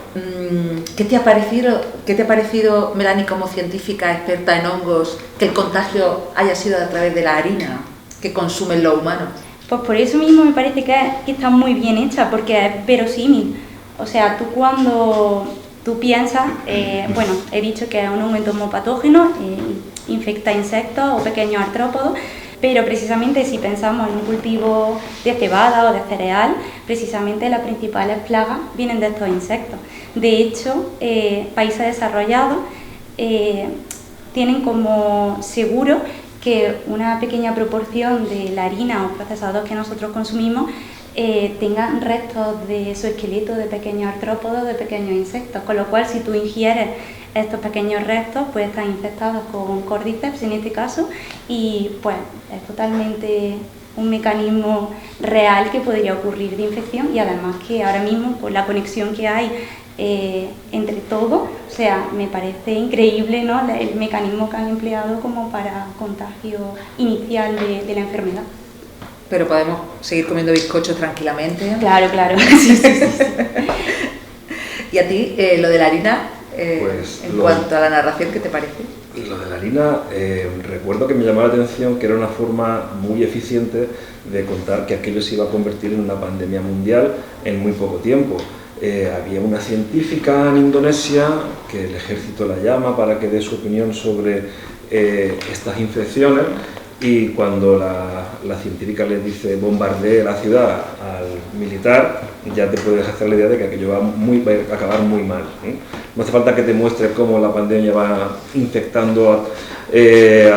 ¿qué te ha parecido, Melanie, como científica experta en hongos, que el contagio haya sido a través de la harina que consumen los humanos? Pues por eso mismo me parece que está muy bien hecha, porque es verosímil. O sea, tú cuando tú piensas, bueno, he dicho que es un hongo entomopatógeno, infecta insectos o pequeños artrópodos, pero precisamente si pensamos en un cultivo de cebada o de cereal, precisamente las principales plagas vienen de estos insectos. De hecho, países desarrollados tienen como seguro que una pequeña proporción de la harina o procesados que nosotros consumimos tengan restos de su esqueleto de pequeños artrópodos, de pequeños insectos, con lo cual si tú ingieres estos pequeños restos pues están infectados con Cordyceps en este caso, y pues es totalmente un mecanismo real que podría ocurrir de infección, y además que ahora mismo con la conexión que hay entre todo, o sea, me parece increíble, ¿no?, el mecanismo que han empleado como para contagio inicial de la enfermedad. Pero podemos seguir comiendo bizcochos tranquilamente. Claro, claro. Sí, sí, sí. ¿Y a ti, lo de la harina, Pues en cuanto a la narración, qué te parece? Lo de la harina, recuerdo que me llamó la atención que era una forma muy eficiente de contar que aquello se iba a convertir en una pandemia mundial en muy poco tiempo. Había una científica en Indonesia que el ejército la llama para que dé su opinión sobre estas infecciones, y cuando la científica le dice bombardee la ciudad al militar, ya te puedes hacer la idea de que aquello va a acabar muy mal, ¿eh? No hace falta que te muestre cómo la pandemia va infectando a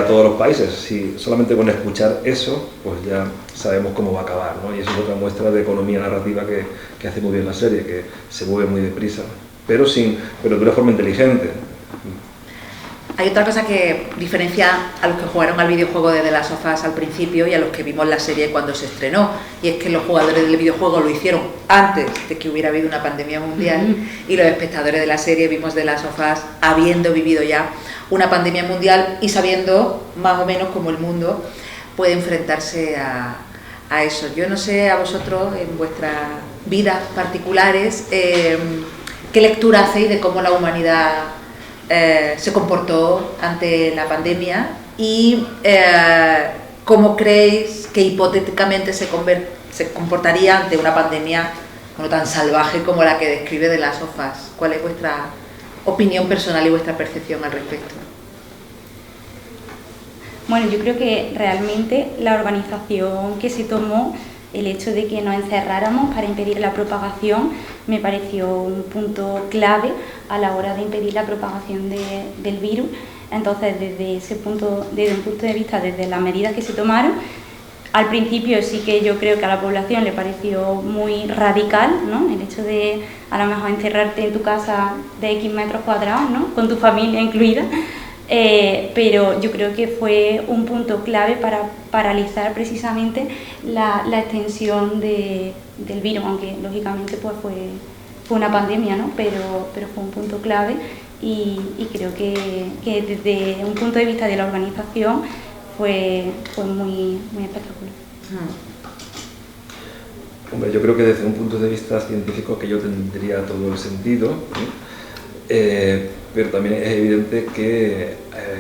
todos los países. Si solamente con escuchar eso, pues ya sabemos cómo va a acabar, ¿no? Y eso es otra muestra de economía narrativa que hace muy bien la serie, que se mueve muy deprisa, pero de una forma inteligente. Hay otra cosa que diferencia a los que jugaron al videojuego de The Last of Us al principio y a los que vimos la serie cuando se estrenó, y es que los jugadores del videojuego lo hicieron antes de que hubiera habido una pandemia mundial, y los espectadores de la serie vimos The Last of Us habiendo vivido ya una pandemia mundial y sabiendo más o menos cómo el mundo puede enfrentarse a eso. Yo no sé a vosotros, en vuestras vidas particulares, qué lectura hacéis de cómo la humanidad se comportó ante la pandemia y cómo creéis que hipotéticamente se comportaría ante una pandemia tan salvaje como la que describe The Last of Us. ¿Cuál es vuestra opinión personal y vuestra percepción al respecto? Bueno, yo creo que realmente la organización que se tomó, el hecho de que nos encerráramos para impedir la propagación, me pareció un punto clave a la hora de impedir la propagación del virus. Entonces, desde un punto de vista, desde las medidas que se tomaron, al principio sí que yo creo que a la población le pareció muy radical, ¿no?, el hecho de a lo mejor encerrarte en tu casa de X metros cuadrados, ¿no?, con tu familia incluida. Pero yo creo que fue un punto clave para paralizar precisamente la extensión del virus, aunque lógicamente pues fue una pandemia, ¿no?, pero fue un punto clave, y creo que desde un punto de vista de la organización fue muy, muy espectacular. Hombre, yo creo que desde un punto de vista científico que yo tendría todo el sentido, pero también es evidente que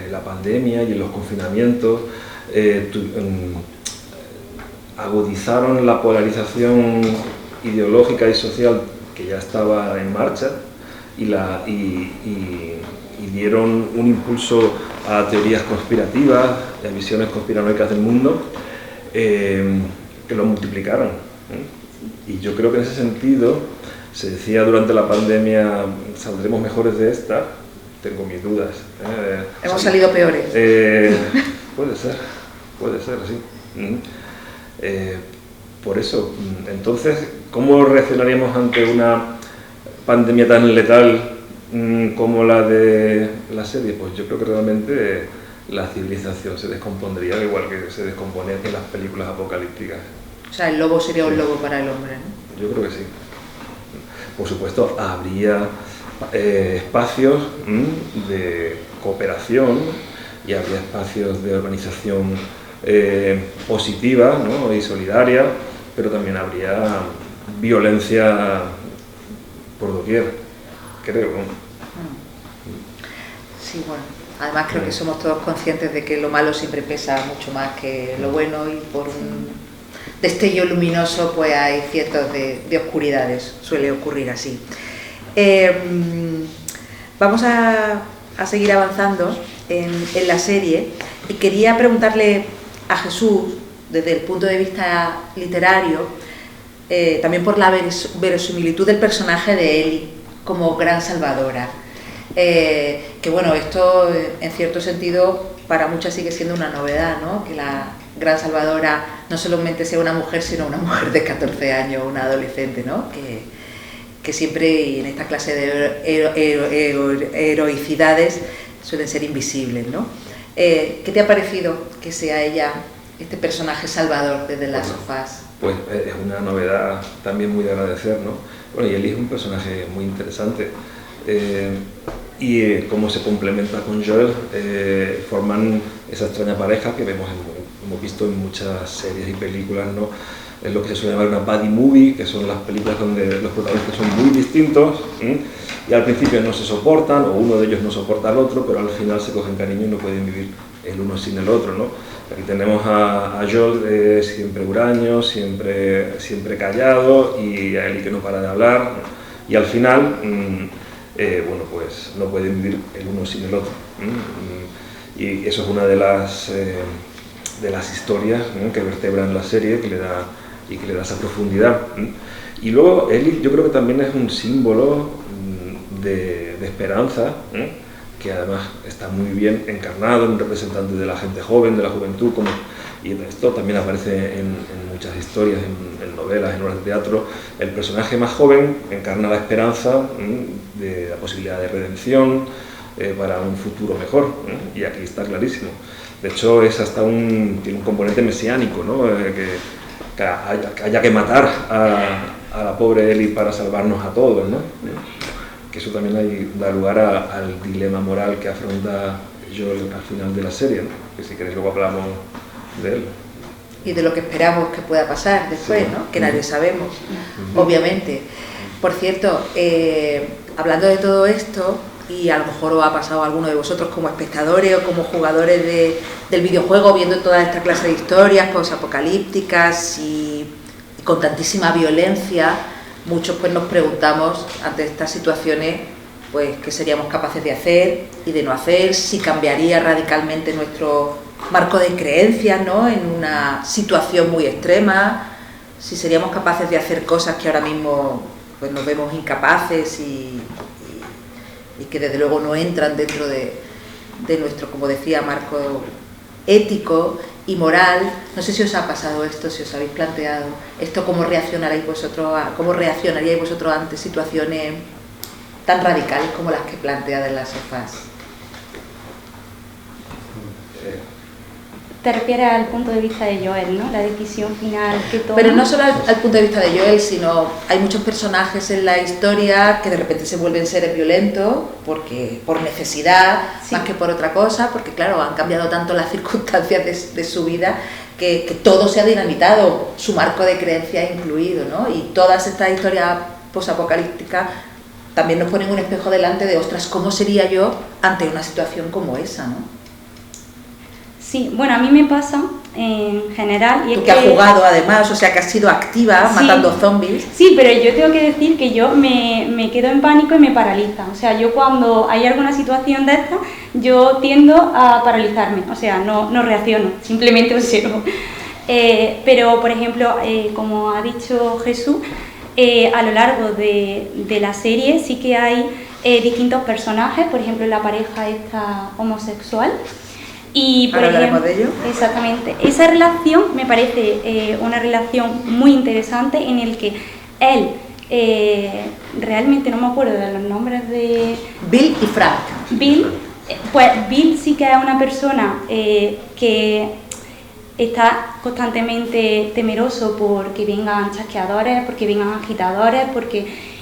la pandemia y los confinamientos agudizaron la polarización ideológica y social que ya estaba en marcha, y dieron un impulso a teorías conspirativas, a visiones conspiranoicas del mundo, que lo multiplicaron, ¿eh? Y yo creo que en ese sentido se decía durante la pandemia, ¿saldremos mejores de esta? Tengo mis dudas. Hemos salido peores. Puede ser, sí. Por eso, entonces, ¿cómo reaccionaríamos ante una pandemia tan letal como la de la serie? Pues yo creo que realmente la civilización se descompondría, al igual que se descompone en las películas apocalípticas. O sea, el lobo sería un lobo para el hombre, ¿no? Yo creo que sí. Por supuesto, habría espacios de cooperación y habría espacios de organización positiva, ¿no?, y solidaria, pero también habría violencia por doquier, creo. Sí, bueno, además creo que somos todos conscientes de que lo malo siempre pesa mucho más que lo bueno, y por un destello luminoso pues hay cientos de oscuridades, suele ocurrir así. Vamos a seguir avanzando en la serie, y quería preguntarle a Jesús, desde el punto de vista literario, también por la verosimilitud del personaje de Ellie como gran salvadora, que bueno, esto en cierto sentido para muchas sigue siendo una novedad, ¿no?, que la gran salvadora no solamente sea una mujer, sino una mujer de 14 años, una adolescente, ¿no?, que siempre en esta clase de heroicidades suelen ser invisibles, ¿no? ¿Qué te ha parecido que sea ella este personaje salvador de The Last of Us? Pues es una novedad también muy de agradecer, ¿no? Bueno, y Ellie es un personaje muy interesante. Cómo se complementa con Joel, forman esa extraña pareja que hemos visto en muchas series y películas, ¿no? Es lo que se suele llamar una buddy movie, que son las películas donde los protagonistas son muy distintos y al principio no se soportan, o uno de ellos no soporta al otro, pero al final se cogen cariño y no pueden vivir el uno sin el otro, ¿no? Aquí tenemos a Joel siempre huraño, siempre callado, y a Ellie que no para de hablar, ¿no? Y al final, bueno, pues no pueden vivir el uno sin el otro. Y eso es una de las historias, ¿no?, que vertebran la serie, que le da esa profundidad. Y luego Ellie yo creo que también es un símbolo de esperanza, que además está muy bien encarnado en un representante de la gente joven, de la juventud, y esto también aparece en muchas historias, en novelas, en obras de teatro. El personaje más joven encarna la esperanza de la posibilidad de redención para un futuro mejor, y aquí está clarísimo. De hecho, es hasta tiene un componente mesiánico, ¿no? Que haya que matar a la pobre Ellie para salvarnos a todos, ¿no? Que eso también da lugar al dilema moral que afronta Joel al final de la serie, ¿no? Que si queréis luego hablamos de él. Y de lo que esperamos que pueda pasar después, sí, ¿no? Que nadie sabemos, obviamente. Por cierto, hablando de todo esto, y a lo mejor os ha pasado a alguno de vosotros como espectadores o como jugadores del videojuego, viendo toda esta clase de historias posapocalípticas y con tantísima violencia, muchos pues nos preguntamos ante estas situaciones pues qué seríamos capaces de hacer y de no hacer, si cambiaría radicalmente nuestro marco de creencias, ¿no?, en una situación muy extrema, si seríamos capaces de hacer cosas que ahora mismo pues nos vemos incapaces y que desde luego no entran dentro de nuestro, como decía, marco ético y moral. No sé si os ha pasado esto, si os habéis planteado esto, cómo reaccionaríais vosotros ante situaciones tan radicales como las que plantea The Last of Us. Te refieres al punto de vista de Joel, ¿no? La decisión final que toma. Pero no solo al punto de vista de Joel, sino hay muchos personajes en la historia que de repente se vuelven seres violentos por necesidad, sí, más que por otra cosa, porque claro, han cambiado tanto las circunstancias de su vida que todo se ha dinamitado, su marco de creencias incluido, ¿no? Y todas estas historias posapocalípticas también nos ponen un espejo delante de, ostras, ¿cómo sería yo ante una situación como esa, no? Sí, bueno, a mí me pasa en general. Y tú que has jugado además, o sea que has sido activa, sí, matando zombies. Sí, pero yo tengo que decir que yo me quedo en pánico y me paraliza. O sea, yo cuando hay alguna situación de esta, yo tiendo a paralizarme. O sea, no reacciono, simplemente observo. Pero, por ejemplo, como ha dicho Jesús, a lo largo de la serie sí que hay distintos personajes. Por ejemplo, la pareja esta homosexual. Y por ahora hablaremos de ello. Exactamente. Esa relación me parece una relación muy interesante en el que él, realmente no me acuerdo de los nombres de... Bill y Frank. Bill, pues Bill sí que es una persona que está constantemente temeroso porque vengan chasqueadores, porque vengan agitadores,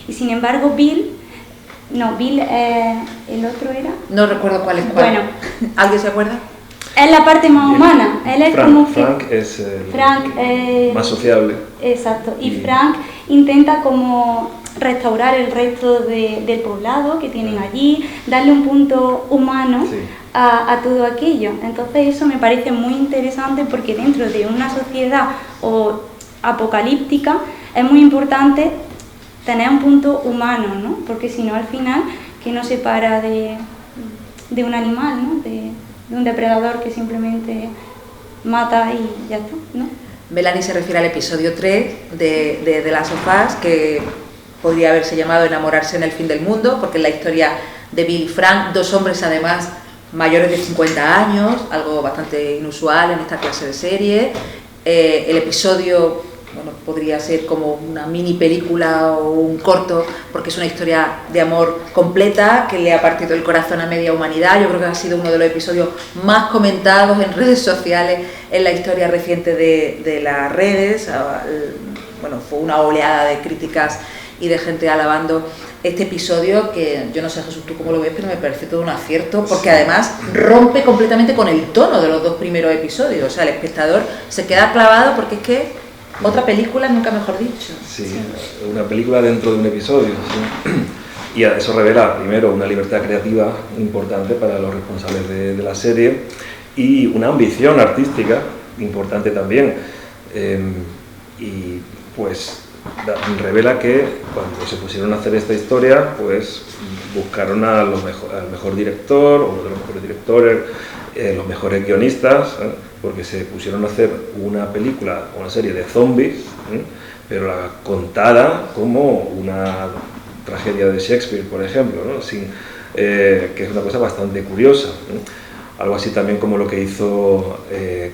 y sin embargo Bill, el otro era... No recuerdo cuál es cuál. Bueno. ¿Alguien se acuerda? Es la parte más humana, él es como que... Frank es más sociable. Exacto, y Frank intenta como restaurar el resto del poblado que tienen allí, darle un punto humano, sí, a todo aquello. Entonces eso me parece muy interesante porque dentro de una sociedad apocalíptica es muy importante tener un punto humano, ¿no? Porque si no al final, ¿qué nos separa de un animal, ¿no? De un depredador que simplemente mata y ya está, ¿no? Melanie se refiere al episodio 3 de The Last of Us, que podría haberse llamado Enamorarse en el fin del mundo, porque es la historia de Bill y Frank, dos hombres además mayores de 50 años, algo bastante inusual en esta clase de serie. El episodio, bueno, podría ser como una mini película o un corto, porque es una historia de amor completa que le ha partido el corazón a media humanidad. Yo creo que ha sido uno de los episodios más comentados en redes sociales en la historia reciente de las redes. Bueno, fue una oleada de críticas y de gente alabando este episodio que yo no sé, Jesús, tú cómo lo ves, pero me parece todo un acierto, porque además rompe completamente con el tono de los dos primeros episodios. O sea, el espectador se queda clavado porque es que otra película, nunca mejor dicho. Sí, una película dentro de un episodio. Sí. Y eso revela, primero, una libertad creativa importante para los responsables de la serie y una ambición artística importante también. Y pues revela que cuando se pusieron a hacer esta historia, pues buscaron al mejor director, o de los mejores directores, los mejores guionistas, porque se pusieron a hacer una película, una serie de zombies, pero contada como una tragedia de Shakespeare, por ejemplo, ¿no? Que es una cosa bastante curiosa, ¿no? Algo así también como lo que hizo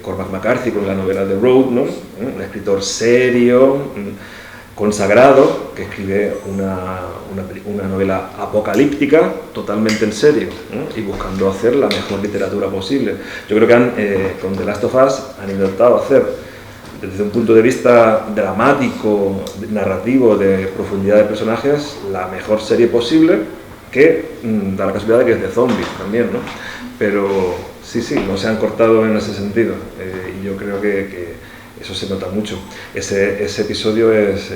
Cormac McCarthy con la novela The Road, ¿no? Un escritor serio, consagrado, que escribe una novela apocalíptica totalmente en serio, y buscando hacer la mejor literatura posible. Yo creo que con The Last of Us han intentado hacer, desde un punto de vista dramático, narrativo, de profundidad de personajes, la mejor serie posible, que da la casualidad de que es de zombies también, ¿no? Pero sí, no se han cortado en ese sentido, y yo creo que eso se nota mucho. Ese episodio es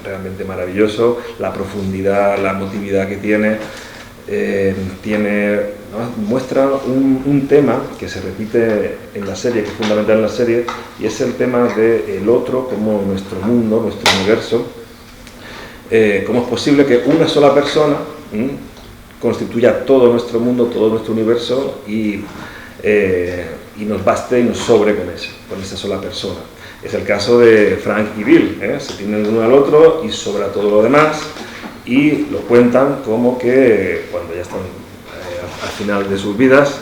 realmente maravilloso, la profundidad, la emotividad que tiene, ¿no? Muestra un tema que se repite en la serie, que es fundamental en la serie, y es el tema del otro como nuestro mundo, nuestro universo. ¿Cómo es posible que una sola persona constituya todo nuestro mundo, todo nuestro universo y nos baste y nos sobre con esa sola persona? Es el caso de Frank y Bill, se tienen uno al otro y sobra todo lo demás, y lo cuentan como que cuando ya están al final de sus vidas,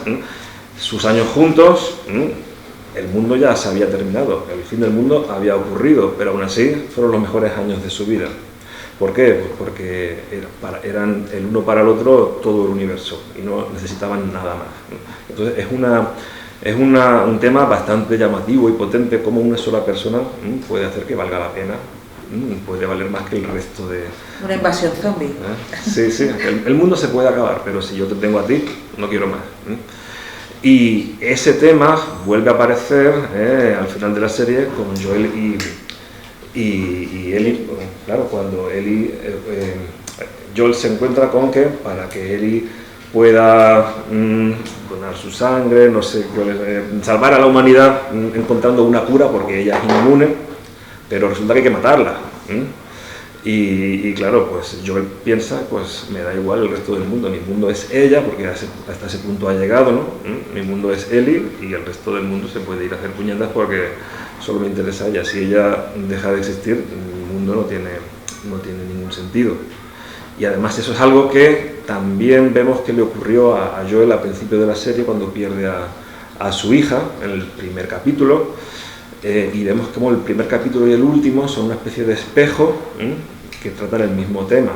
sus años juntos, el mundo ya se había terminado, el fin del mundo había ocurrido, pero aún así fueron los mejores años de su vida. ¿Por qué? Pues porque eran el uno para el otro todo el universo y no necesitaban nada más. Entonces es un tema bastante llamativo y potente, como una sola persona puede hacer que valga la pena, puede valer más que el resto de... Una invasión zombie. Sí, el mundo se puede acabar, pero si yo te tengo a ti, no quiero más. Y ese tema vuelve a aparecer al final de la serie con Joel y Ellie. Claro, cuando Joel se encuentra con que para que Ellie pueda donar su sangre, no sé, salvar a la humanidad encontrando una cura porque ella es inmune, pero resulta que hay que matarla. Y claro, pues Joel piensa, pues me da igual el resto del mundo, mi mundo es ella, porque hasta ese punto ha llegado, ¿no? Mi mundo es Ellie y el resto del mundo se puede ir a hacer puñetas porque solo me interesa ella. Si ella deja de existir, mi mundo no tiene ningún sentido. Y además eso es algo que también vemos que le ocurrió a Joel al principio de la serie, cuando pierde a su hija en el primer capítulo, y vemos como el primer capítulo y el último son una especie de espejo que tratan el mismo tema.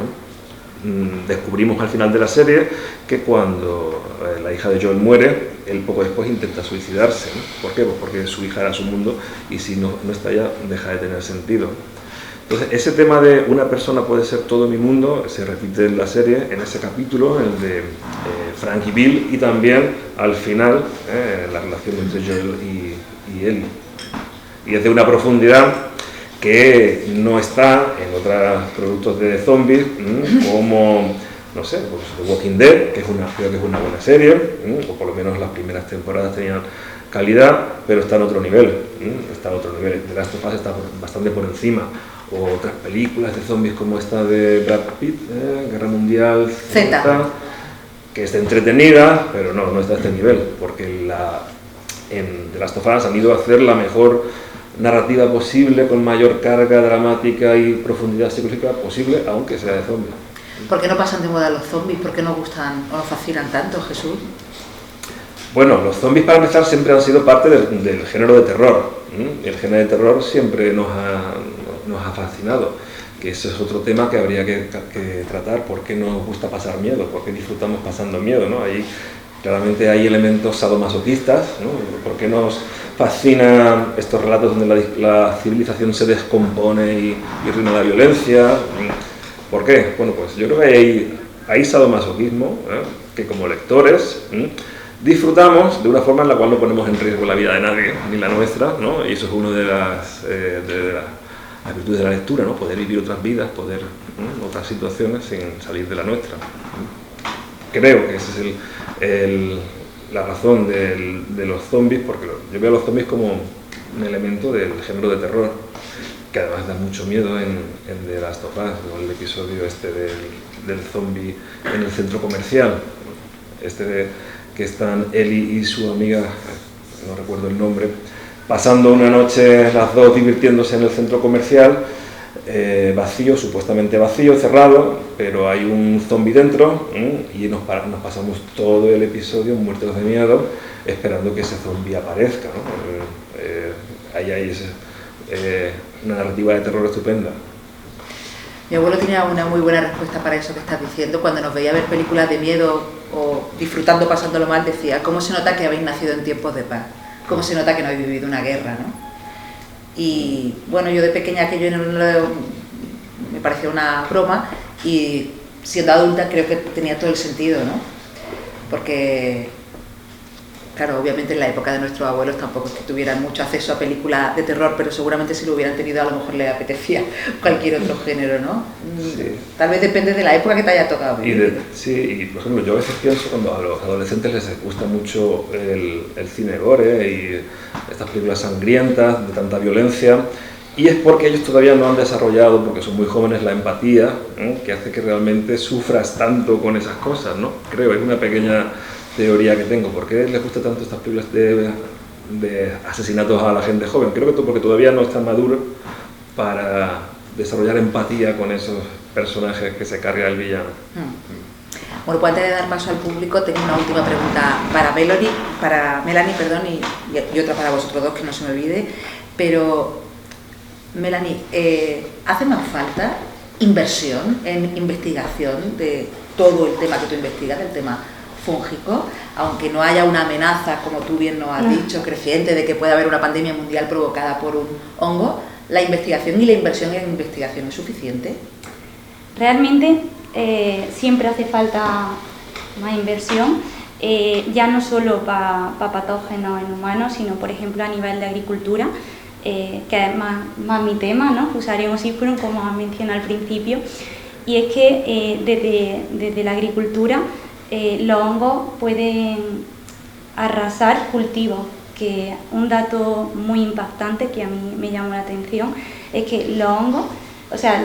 Descubrimos al final de la serie que cuando la hija de Joel muere, él poco después intenta suicidarse, ¿no? ¿Por qué? Pues porque su hija era su mundo y si no está ella, deja de tener sentido. Entonces, ese tema de una persona puede ser todo mi mundo se repite en la serie, en ese capítulo, el de Frank y Bill, y también al final la relación entre Joel y Ellie. Y es de una profundidad que no está en otros productos de zombies, como, no sé, pues The Walking Dead, creo que es una buena serie, o por lo menos las primeras temporadas tenían calidad, pero está en otro nivel, The Last of Us está bastante por encima. O otras películas de zombies como esta de Brad Pitt, Guerra Mundial Z, que es entretenida, pero no está a este nivel, porque en The Last of Us han ido a hacer la mejor narrativa posible, con mayor carga dramática y profundidad psicológica posible, aunque sea de zombies. ¿Por qué no pasan de moda los zombies? ¿Por qué nos gustan o nos fascinan tanto, Jesús? Bueno, los zombies, para empezar, siempre han sido parte del género de terror. El género de terror siempre nos ha fascinado, que ese es otro tema que habría que tratar. ¿Por qué nos gusta pasar miedo? ¿Por qué disfrutamos pasando miedo, ¿no? Ahí claramente hay elementos sadomasoquistas, ¿no? ¿Por qué nos fascinan estos relatos donde la civilización se descompone y reina la violencia? ¿Por qué? Bueno, pues yo creo que hay sadomasoquismo, que como lectores disfrutamos de una forma en la cual no ponemos en riesgo la vida de nadie, ni la nuestra, ¿no? Y eso es una de las virtudes de la lectura, ¿no? Poder vivir otras vidas, otras situaciones sin salir de la nuestra. Creo que esa es la razón de los zombies, porque yo veo a los zombies como un elemento del género de terror, que además da mucho miedo en The Last of Us, ¿no? El episodio del zombie en el centro comercial, que están Ellie y su amiga, no recuerdo el nombre, pasando una noche las dos divirtiéndose en el centro comercial, vacío, supuestamente vacío, cerrado, pero hay un zombie dentro, y nos pasamos todo el episodio muertos de miedo esperando que ese zombie aparezca, ¿no? Ahí hay una narrativa de terror estupenda. Mi abuelo tenía una muy buena respuesta para eso que estás diciendo. Cuando nos veía ver películas de miedo o disfrutando, pasándolo mal, decía: ¿cómo se nota que habéis nacido en tiempos de paz? ¿Cómo se nota que no habéis vivido una guerra, ¿no? Y bueno, yo de pequeña aquello me parecía una broma, y siendo adulta creo que tenía todo el sentido, ¿no? Porque, claro, obviamente en la época de nuestros abuelos tampoco es que tuvieran mucho acceso a películas de terror, pero seguramente si lo hubieran tenido a lo mejor les apetecía cualquier otro género, ¿no? Sí. Tal vez depende de la época que te haya tocado vivir. Y por ejemplo, yo a veces pienso cuando a los adolescentes les gusta mucho el cine gore y estas películas sangrientas, de tanta violencia, y es porque ellos todavía no han desarrollado, porque son muy jóvenes, la empatía, que hace que realmente sufras tanto con esas cosas, ¿no? Creo, es una pequeña teoría que tengo. ¿Por qué les gusta tanto estas películas de asesinatos a la gente joven? Creo que porque todavía no están maduros para desarrollar empatía con esos personajes que se carga el villano. Bueno, pues antes de dar paso al público, tengo una última pregunta para Melanie, y otra para vosotros dos, que no se me olvide. Pero, Melanie, ¿hace más falta inversión en investigación de todo el tema que tú investigas, del tema fúngico, aunque no haya una amenaza, como tú bien nos has dicho, creciente, de que pueda haber una pandemia mundial provocada por un hongo? ¿La investigación y la inversión en investigación es suficiente? Realmente siempre hace falta más inversión, ya no solo para patógenos en humanos, sino por ejemplo a nivel de agricultura, que es más mi tema, ¿no? Fusarium oxysporum, como has mencionado al principio, y es que desde la agricultura los hongos pueden arrasar cultivos, que un dato muy impactante que a mí me llamó la atención es que los hongos, o sea,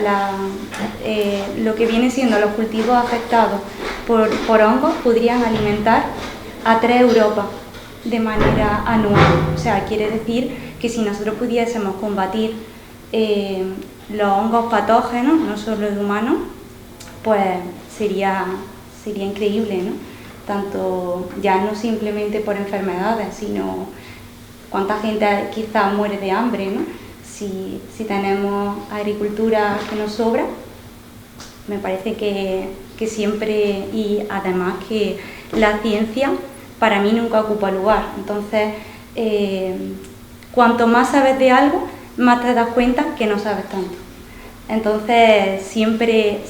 lo que viene siendo los cultivos afectados por hongos podrían alimentar a 3 Europas de manera anual. O sea, quiere decir que si nosotros pudiésemos combatir los hongos patógenos, no solo de humanos, pues sería increíble, ¿no? Tanto ya no simplemente por enfermedades, sino cuánta gente quizás muere de hambre, ¿no? Si tenemos agricultura que nos sobra, me parece que siempre, y además que la ciencia para mí nunca ocupa lugar. Entonces, cuanto más sabes de algo, más te das cuenta que no sabes tanto. Entonces, siempre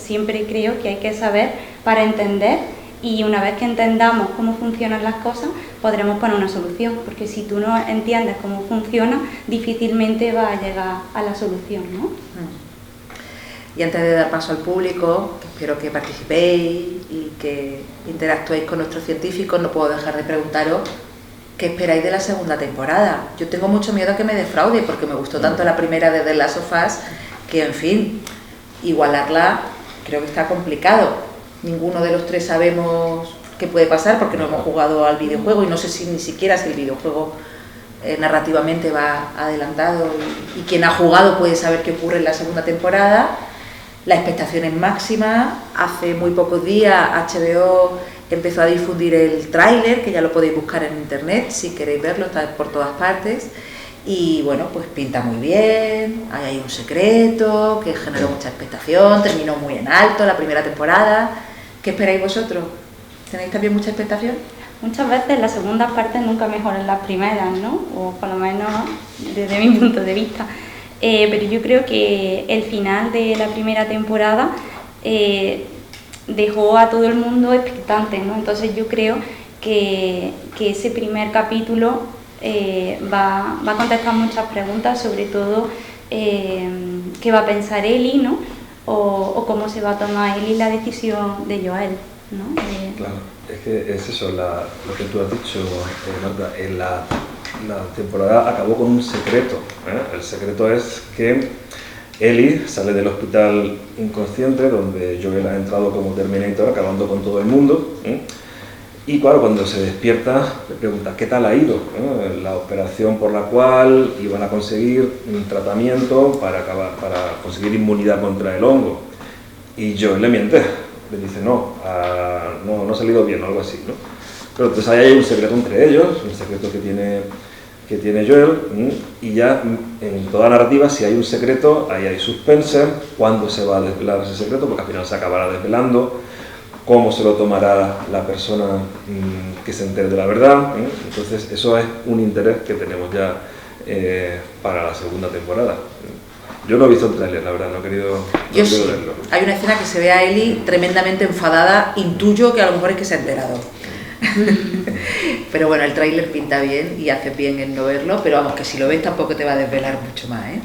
creo que hay que saber para entender, y una vez que entendamos cómo funcionan las cosas, podremos poner una solución, porque si tú no entiendes cómo funciona, difícilmente vas a llegar a la solución, ¿no? Y antes de dar paso al público, espero que participéis y que interactuéis con nuestros científicos, no puedo dejar de preguntaros qué esperáis de la segunda temporada. Yo tengo mucho miedo a que me defraude, porque me gustó tanto la primera de The Last of Us, que en fin, igualarla creo que está complicado. Ninguno de los tres sabemos qué puede pasar porque no hemos jugado al videojuego, y no sé si ni siquiera si el videojuego narrativamente va adelantado, y quien ha jugado puede saber qué ocurre en la segunda temporada. La expectación es máxima. Hace muy pocos días HBO empezó a difundir el tráiler, que ya lo podéis buscar en internet si queréis verlo, está por todas partes. Y bueno, pues pinta muy bien, hay un secreto que generó mucha expectación, terminó muy en alto la primera temporada. ¿Qué esperáis vosotros? ¿Tenéis también mucha expectación? Muchas veces las segundas partes nunca mejoran las primeras, ¿no? O por lo menos desde mi punto de vista. Pero yo creo que el final de la primera temporada dejó a todo el mundo expectante, ¿no? Entonces yo creo que ese primer capítulo va a contestar muchas preguntas, sobre todo qué va a pensar Ellie, ¿no? O cómo se va a tomar Ellie la decisión de Joel, ¿no? Claro, es que es eso, lo que tú has dicho, Marta, la temporada acabó con un secreto, ¿eh? El secreto es que Ellie sale del hospital inconsciente, donde Joel ha entrado como Terminator, acabando con todo el mundo, ¿eh? Y claro, cuando se despierta, le pregunta ¿qué tal ha ido? La operación por la cual iban a conseguir un tratamiento para conseguir inmunidad contra el hongo. Y Joel le miente, le dice no ha salido bien o algo así, ¿no? Pero entonces ahí hay un secreto entre ellos, un secreto que tiene Joel, y ya en toda narrativa, si hay un secreto, ahí hay suspense, cuándo se va a desvelar ese secreto, porque al final se acabará desvelando, cómo se lo tomará la persona que se entere de la verdad. Entonces eso es un interés que tenemos ya para la segunda temporada. Yo no he visto el tráiler, la verdad, no he querido verlo. Hay una escena que se ve a Ellie tremendamente enfadada, intuyo que a lo mejor es que se ha enterado. Pero bueno, el tráiler pinta bien y hace bien en no verlo, pero vamos, que si lo ves tampoco te va a desvelar mucho más, ¿eh?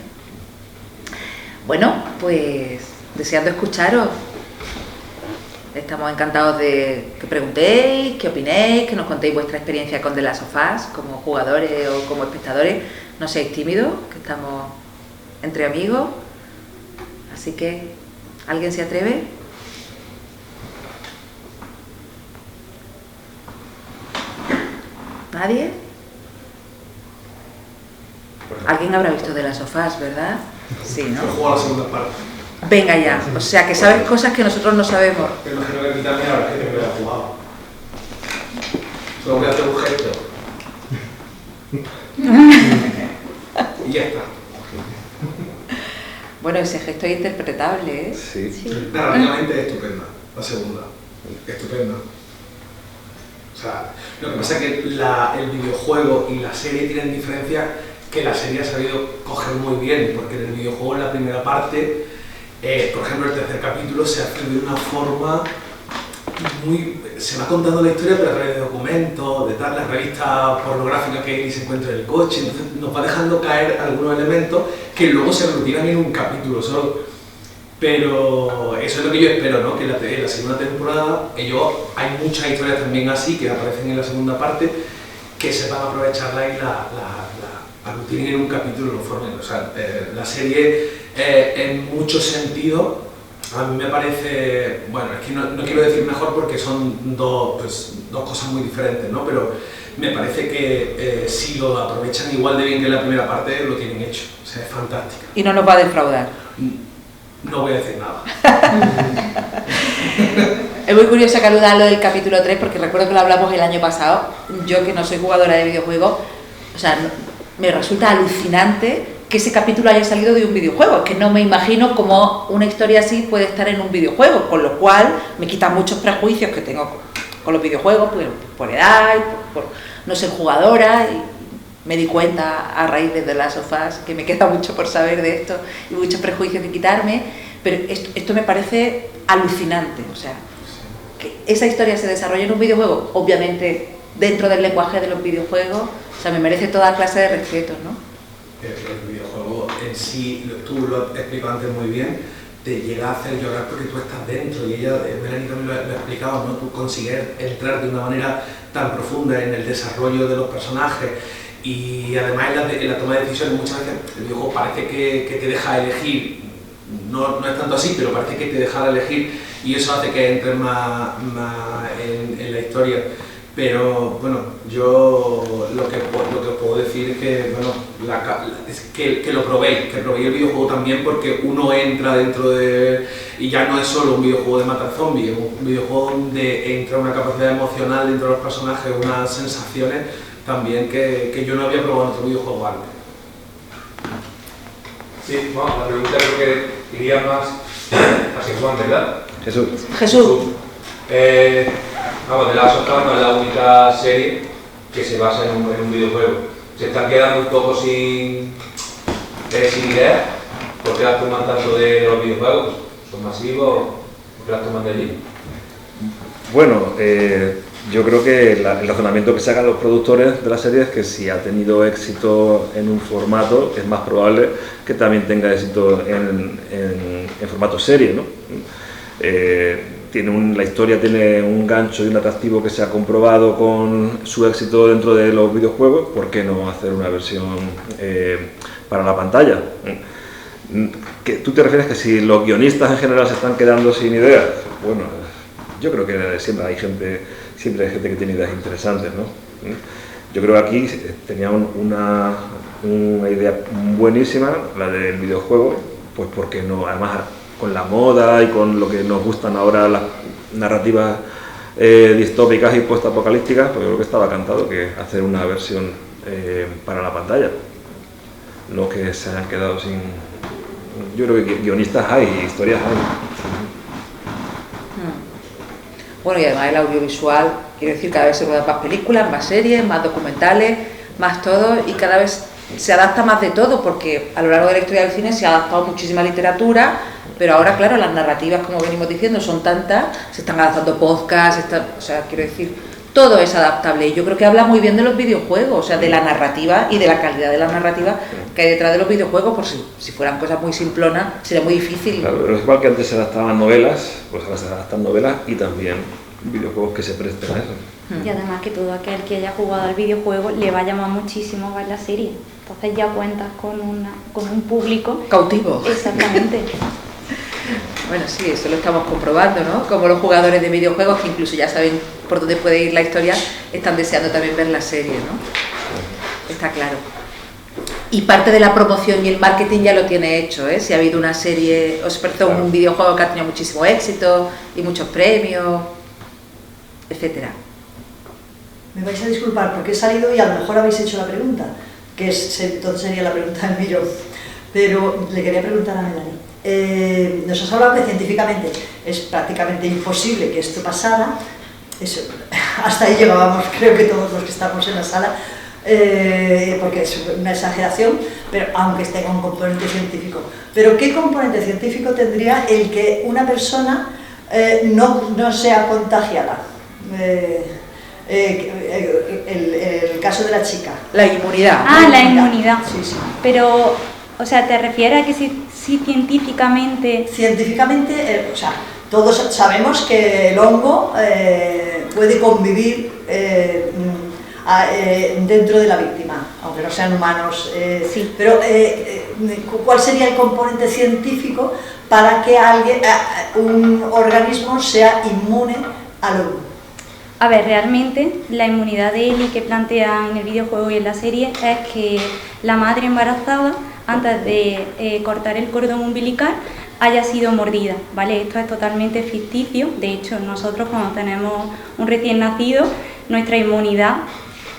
Bueno, pues deseando escucharos. Estamos encantados de que preguntéis, que opinéis, que nos contéis vuestra experiencia con The Last of Us, como jugadores o como espectadores. No seáis tímidos, que estamos entre amigos. Así que, ¿alguien se atreve? ¿Nadie? Alguien habrá visto The Last of Us, ¿verdad? Sí, ¿no? Yo juego a la segunda parte. Venga ya, o sea que sabes cosas que nosotros no sabemos. Me imagino que quitarme a la gente que me la ha jugado. Solo voy a hacer un gesto. Y ya está. Bueno, ese gesto es interpretable, ¿eh? Sí. Narrativamente es estupenda, la segunda. Estupenda. O sea, lo que pasa es que el videojuego y la serie tienen diferencias que la serie ha sabido coger muy bien, porque en el videojuego, en la primera parte, por ejemplo, el tercer capítulo se hace de una forma se va contando la historia, pero a través de documentos, de tal, las revistas pornográficas que Ellie se encuentra en el coche, entonces nos va dejando caer algunos elementos que luego se aglutinan en un capítulo solo. Pero eso es lo que yo espero, ¿no? Que en la segunda temporada hay muchas historias también así que aparecen en la segunda parte que sepan aprovecharla y la aglutinen en un capítulo, lo formen. O sea, la serie en muchos sentidos a mí me parece, bueno, es que no quiero decir mejor porque son dos cosas muy diferentes, ¿no? Pero me parece que si lo aprovechan igual de bien que en la primera parte, lo tienen hecho. O sea, es fantástica. Y no nos va a defraudar. No voy a decir nada. Es muy curioso que aludas a lo del capítulo 3, porque recuerdo que lo hablamos el año pasado. Yo, que no soy jugadora de videojuegos, o sea, me resulta alucinante que ese capítulo haya salido de un videojuego. Es que no me imagino cómo una historia así puede estar en un videojuego, con lo cual me quita muchos prejuicios que tengo con los videojuegos, por edad, por no ser jugadora. Y me di cuenta a raíz de The Last of Us que me queda mucho por saber de esto y muchos prejuicios que quitarme, pero esto me parece alucinante. O sea, que esa historia se desarrolla en un videojuego, obviamente dentro del lenguaje de los videojuegos, o sea, me merece toda clase de respeto, ¿no? El videojuego en sí, tú lo has explicado antes muy bien, te llega a hacer llorar porque tú estás dentro, y Melanie también lo ha explicado, ¿no? Tú consigues entrar de una manera tan profunda en el desarrollo de los personajes y además en la toma de decisiones. Muchas veces el videojuego parece que te deja elegir, no es tanto así, pero parece que te deja elegir y eso hace que entres más en la historia. Pero bueno, yo lo que os puedo decir es que, bueno, que lo probéis, que probéis el videojuego también, porque uno entra dentro de... Y ya no es solo un videojuego de matar zombies, es un videojuego donde entra una capacidad emocional dentro de los personajes, unas sensaciones también que yo no había probado en otro videojuego antes. Sí, bueno, la pregunta creo que iría más hacia Juan, ¿verdad? Jesús. Vamos, The Last of Us no es la única serie que se basa en un videojuego. Se están quedando un poco sin ideas, porque las toman tanto de los videojuegos, son masivos, ¿Qué las toman de allí? Bueno, yo creo que el razonamiento que sacan los productores de la serie es que si ha tenido éxito en un formato, es más probable que también tenga éxito en formato serie, ¿no? La historia tiene un gancho y un atractivo que se ha comprobado con su éxito dentro de los videojuegos, ¿por qué no hacer una versión para la pantalla? ¿Tú te refieres que si los guionistas en general se están quedando sin ideas? Bueno, yo creo que siempre hay gente que tiene ideas interesantes, ¿no? Yo creo que aquí tenía una idea buenísima, la del videojuego, pues porque no, además con la moda y con lo que nos gustan ahora las narrativas distópicas y postapocalípticas, pues yo creo que estaba cantado que hacer una versión para la pantalla, no que se hayan quedado sin... Yo creo que guionistas hay, historias hay. Bueno, y además el audiovisual, quiero decir, cada vez se ruedan más películas, más series, más documentales, más todo, y cada vez se adapta más de todo, porque a lo largo de la historia del cine se ha adaptado muchísima literatura, pero ahora, claro, las narrativas, como venimos diciendo, son tantas, se están adaptando podcasts, o sea, quiero decir, todo es adaptable, y yo creo que habla muy bien de los videojuegos, o sea, de la narrativa y de la calidad de la narrativa que hay detrás de los videojuegos, por si fueran cosas muy simplonas, sería muy difícil. Claro, pero es igual que antes se adaptaban novelas, pues ahora se adaptan novelas y también videojuegos que se presten a eso. Y además que todo aquel que haya jugado al videojuego le va a llamar muchísimo ver la serie. Entonces ya cuentas con un público cautivo. Exactamente. Bueno, sí, eso lo estamos comprobando, ¿no? Como los jugadores de videojuegos, que incluso ya saben por dónde puede ir la historia, están deseando también ver la serie, ¿no? Está claro. Y parte de la promoción y el marketing ya lo tiene hecho, ¿eh? Si ha habido una serie, Claro. un videojuego que ha tenido muchísimo éxito y muchos premios, etcétera. Me vais a disculpar porque he salido y a lo mejor habéis hecho la pregunta, que entonces sería la pregunta del millón, pero le quería preguntar a Melanie. Nos has hablado que científicamente es prácticamente imposible que esto pasara, hasta ahí llegábamos creo que todos los que estamos en la sala, porque es una exageración, pero aunque tenga un componente científico. Pero ¿qué componente científico tendría el que una persona no sea contagiada? El caso de la chica. La inmunidad. Ah, la inmunidad. Sí, sí. Pero, o sea, ¿te refieres a que si científicamente... Científicamente, o sea, todos sabemos que el hongo puede convivir dentro de la víctima, aunque no sean humanos. Sí. Pero, ¿cuál sería el componente científico para que un organismo sea inmune al hongo? A ver, realmente la inmunidad de Ellie que plantean en el videojuego y en la serie es que la madre embarazada, antes de cortar el cordón umbilical, haya sido mordida, ¿vale? Esto es totalmente ficticio. De hecho, nosotros cuando tenemos un recién nacido, nuestra inmunidad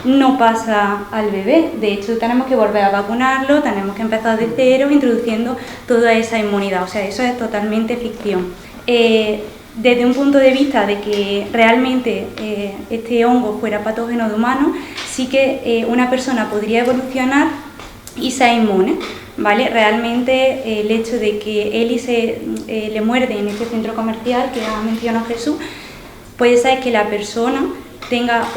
no pasa al bebé. De hecho, tenemos que volver a vacunarlo, tenemos que empezar de cero, introduciendo toda esa inmunidad. O sea, eso es totalmente ficción. Desde un punto de vista de que realmente este hongo fuera patógeno de humanos, sí que una persona podría evolucionar y ser inmune, ¿vale? Realmente el hecho de que Ellie le muerde en este centro comercial que ha mencionado Jesús, puede ser que la persona tenga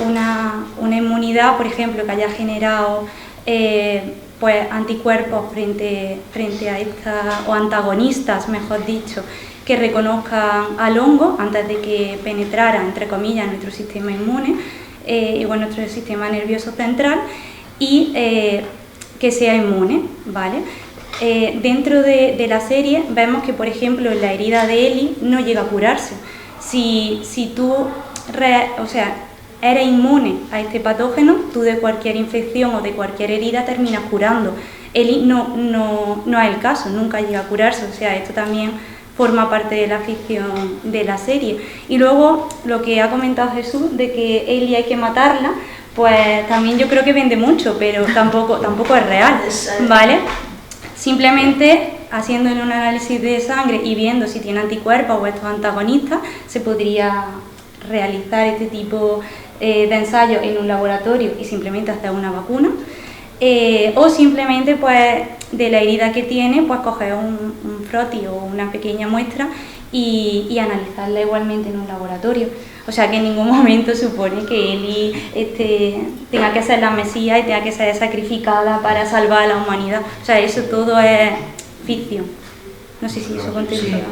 una inmunidad, por ejemplo, que haya generado pues anticuerpos frente a esta, o antagonistas, mejor dicho, que reconozcan al hongo antes de que penetrara, entre comillas, en nuestro sistema inmune y bueno, nuestro sistema nervioso central, y que sea inmune, ¿vale? Dentro de la serie vemos que, por ejemplo, la herida de Ellie no llega a curarse. Si tú eres inmune a este patógeno, tú de cualquier infección o de cualquier herida terminas curando. Ellie no es el caso, nunca llega a curarse, o sea, esto también forma parte de la ficción de la serie. Y luego lo que ha comentado Jesús de que Ellie hay que matarla, pues también yo creo que vende mucho, pero tampoco es real, ¿vale? Simplemente haciéndole un análisis de sangre y viendo si tiene anticuerpos o estos antagonistas, se podría realizar este tipo de ensayos en un laboratorio y simplemente hacer una vacuna. o simplemente pues de la herida que tiene, pues coger un froti o una pequeña muestra y analizarla igualmente en un laboratorio. O sea que en ningún momento supone que Ellie tenga que ser la Mesías y tenga que ser sacrificada para salvar a la humanidad. O sea, eso todo es ficción. No sé si eso contesta. Sí.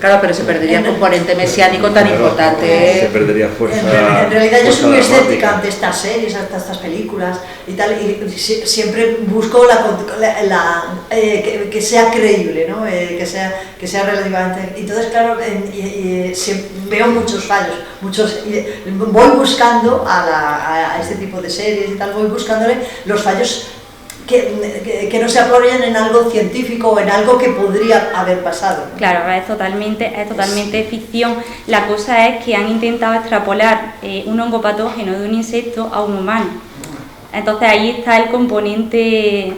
Claro, pero se perdería el componente mesiánico tan importante. Se perdería fuerza. En realidad yo soy muy dramática. escéptica ante estas series, ante estas películas y tal, y siempre busco que sea creíble, ¿no? que sea relativamente. Entonces, claro, veo muchos fallos, voy buscando a este tipo de series y tal, voy buscándole los fallos que no se apoyen en algo científico o en algo que podría haber pasado. Claro, es totalmente ficción. La cosa es que han intentado extrapolar un hongo patógeno de un insecto a un humano. Entonces ahí está el componente,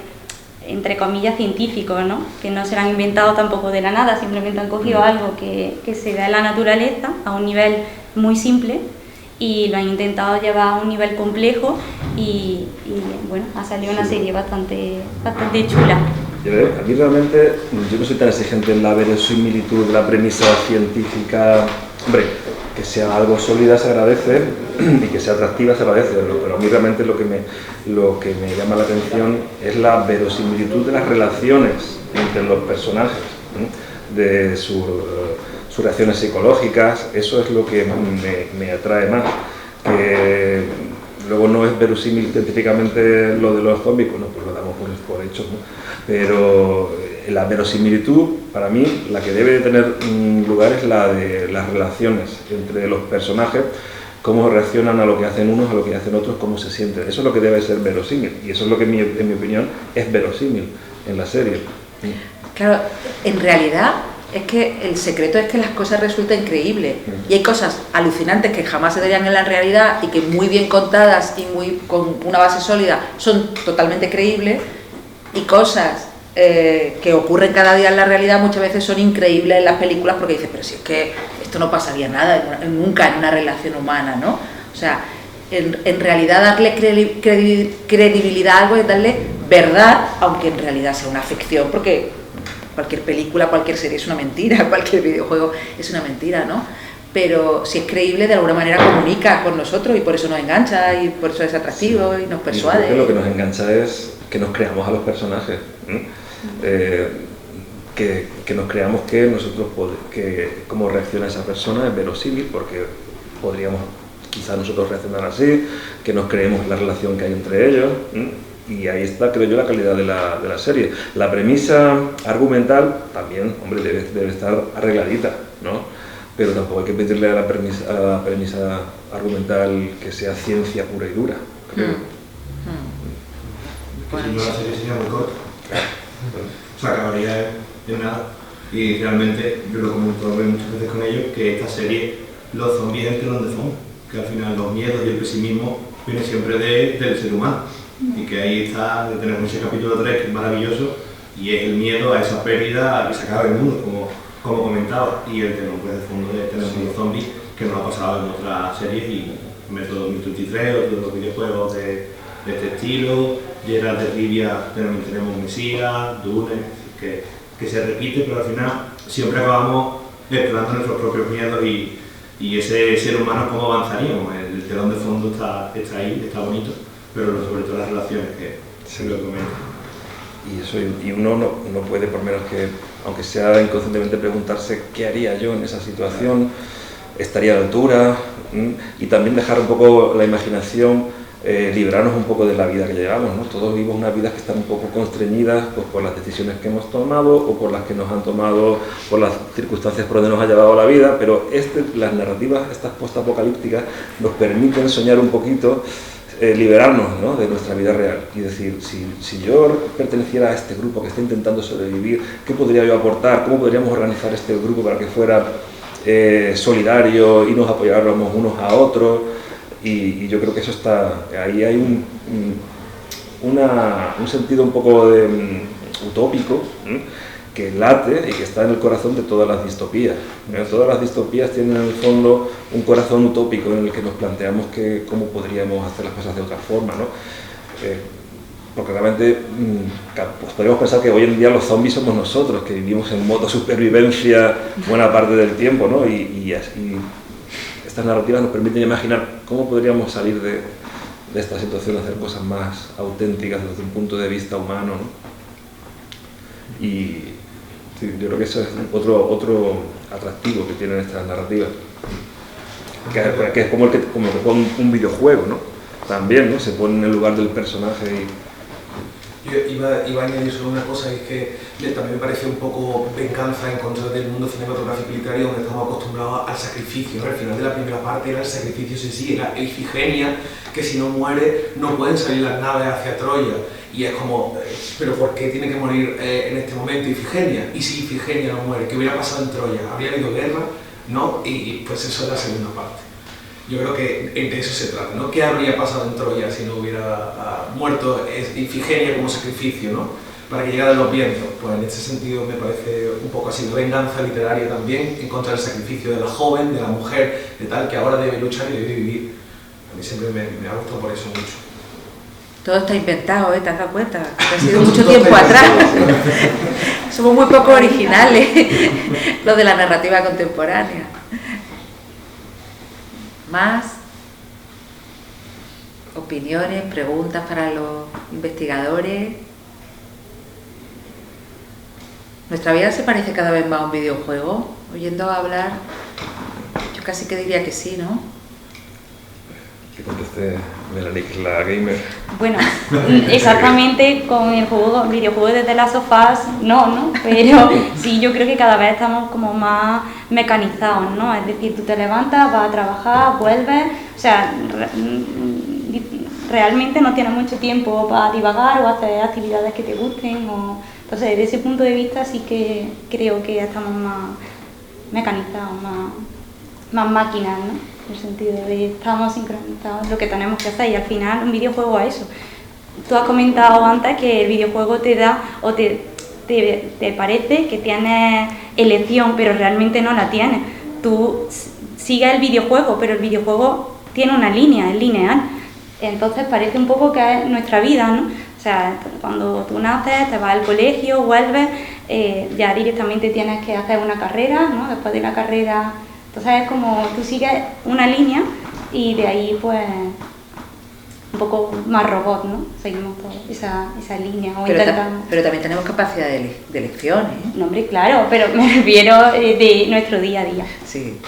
entre comillas, científico, ¿no? Que no se lo han inventado tampoco de la nada, simplemente han cogido algo que se da en la naturaleza a un nivel muy simple y lo han intentado llevar a un nivel complejo y bueno, ha salido una serie bastante chula. A mí realmente, yo no soy tan exigente en la verosimilitud de la premisa científica. Hombre, que sea algo sólida se agradece y que sea atractiva se agradece, pero a mí realmente lo que me llama la atención es la verosimilitud de las relaciones entre los personajes, ¿no? De sus reacciones psicológicas. Eso es lo que me atrae más. Que luego no es verosímil científicamente lo de los zombies, bueno, pues lo damos por hecho, ¿no? Pero la verosimilitud, para mí, la que debe de tener lugar es la de las relaciones entre los personajes, cómo reaccionan a lo que hacen unos, a lo que hacen otros, cómo se sienten. Eso es lo que debe ser verosímil, y eso es lo que, en mi opinión, es verosímil en la serie. Claro, en realidad es que el secreto es que las cosas resultan creíbles y hay cosas alucinantes que jamás se darían en la realidad y que muy bien contadas y con una base sólida son totalmente creíbles, y cosas que ocurren cada día en la realidad muchas veces son increíbles en las películas porque dices, pero si es que esto no pasaría nada nunca en una relación humana, ¿no? O sea, en realidad darle credibilidad a algo es darle verdad, aunque en realidad sea una ficción, porque cualquier película, cualquier serie es una mentira, cualquier videojuego es una mentira, ¿no? Pero si es creíble, de alguna manera comunica con nosotros y por eso nos engancha y por eso es atractivo y nos persuade. Y lo que nos engancha es que nos creamos a los personajes, que nos creamos que nosotros, que cómo reacciona esa persona es verosímil, porque podríamos quizás nosotros reaccionar así, que nos creemos la relación que hay entre ellos. Y ahí está, creo yo, la calidad de la serie. La premisa argumental también, hombre, debe estar arregladita, ¿no? Pero tampoco hay que pedirle a la premisa argumental que sea ciencia pura y dura, creo. Bueno, la serie sería muy corta. O sea, acabaría en nada. Y realmente, yo lo comento muchas veces con ellos, que esta serie, los zombies es el telón de fondo. Que al final los miedos y el pesimismo vienen siempre del ser humano. Y que ahí está, tenemos ese capítulo 3 que es maravilloso, y es el miedo a esa pérdida que se acaba el mundo, como comentaba, y el telón de fondo de tener los zombies, que nos ha pasado en otras series, y Método 2033, otros de los videojuegos de este estilo, Geralt de Rivia, también tenemos Mesías, Dune, que se repite, pero al final siempre acabamos explorando nuestros propios miedos y ese ser humano cómo avanzaríamos. El telón de fondo está ahí, está bonito, pero sobre todo las relaciones que se lo comentan. Y uno no puede, por menos que, aunque sea inconscientemente, preguntarse qué haría yo en esa situación, estaría a la altura, y también dejar un poco la imaginación, librarnos un poco de la vida que llevamos, ¿no? Todos vivimos unas vidas que están un poco constreñidas, pues, por las decisiones que hemos tomado o por las que nos han tomado, por las circunstancias por donde nos ha llevado la vida, pero las narrativas, estas postapocalípticas, nos permiten soñar un poquito, liberarnos, ¿no?, de nuestra vida real y decir, si yo perteneciera a este grupo que está intentando sobrevivir, ¿qué podría yo aportar? ¿Cómo podríamos organizar este grupo para que fuera solidario y nos apoyáramos unos a otros? Y yo creo que eso está, ahí hay un sentido un poco utópico, que late y que está en el corazón de todas las distopías. Todas las distopías tienen en el fondo un corazón utópico en el que nos planteamos cómo podríamos hacer las cosas de otra forma, ¿no? porque realmente pues podríamos pensar que hoy en día los zombies somos nosotros, que vivimos en modo supervivencia buena parte del tiempo, ¿no? Y estas narrativas nos permiten imaginar cómo podríamos salir de esta situación, hacer cosas más auténticas desde un punto de vista humano, ¿no? Y sí, yo creo que eso es otro atractivo que tienen estas narrativas, que es como el que pone un videojuego, ¿no? También, ¿no? Se pone en el lugar del personaje y... Yo iba a añadir solo una cosa, y es que también me parece un poco venganza en contra del mundo cinematográfico y literario, donde estamos acostumbrados al sacrificio, ¿no? Al final de la primera parte era el sacrificio en sí, era Ifigenia, que si no muere no pueden salir las naves hacia Troya, y es como, ¿pero por qué tiene que morir en este momento Ifigenia? ¿Y si Ifigenia no muere? ¿Qué hubiera pasado en Troya? ¿Habría habido guerra? ¿No? Y pues eso es la segunda parte. Yo creo que de eso se trata, ¿no? ¿Qué habría pasado en Troya si no hubiera muerto Ifigenia como sacrificio, ¿no? Para que llegaran los vientos? Pues en ese sentido me parece un poco así de venganza literaria también, en contra del sacrificio de la joven, de la mujer, de tal, que ahora debe luchar y debe vivir. A mí siempre me ha gustado por eso mucho. Todo está inventado, ¿eh? ¿Te has dado cuenta? Que ha sido mucho tiempo atrás. Somos muy poco originales, los de la narrativa contemporánea. Más opiniones, preguntas para los investigadores. ¿Nuestra vida se parece cada vez más a un videojuego? Oyendo hablar, yo casi que diría que sí, ¿no? Que conteste Melanie, que es la gamer. Bueno, exactamente con el videojuego de The Last of Us, no, pero sí, yo creo que cada vez estamos como más mecanizados, ¿no? Es decir, tú te levantas, vas a trabajar, vuelves, o sea, realmente no tienes mucho tiempo para divagar o hacer actividades que te gusten, entonces desde ese punto de vista sí que creo que estamos más mecanizados, más máquinas, ¿no? En el sentido de estamos sincronizados en lo que tenemos que hacer, y al final un videojuego es eso. Tú has comentado antes que el videojuego te da o te parece que tienes elección, pero realmente no la tienes. Tú sigues el videojuego, pero el videojuego tiene una línea, es lineal. Entonces parece un poco que es nuestra vida, ¿no? O sea, cuando tú naces, te vas al colegio, vuelves, ya directamente tienes que hacer una carrera, ¿no? Después de la carrera... Entonces es como tú sigues una línea y de ahí pues un poco más robot, ¿no? Seguimos toda esa línea o intentamos... Pero también tenemos capacidad de elección, ¿eh? No, hombre, claro, pero me refiero de nuestro día a día. Sí,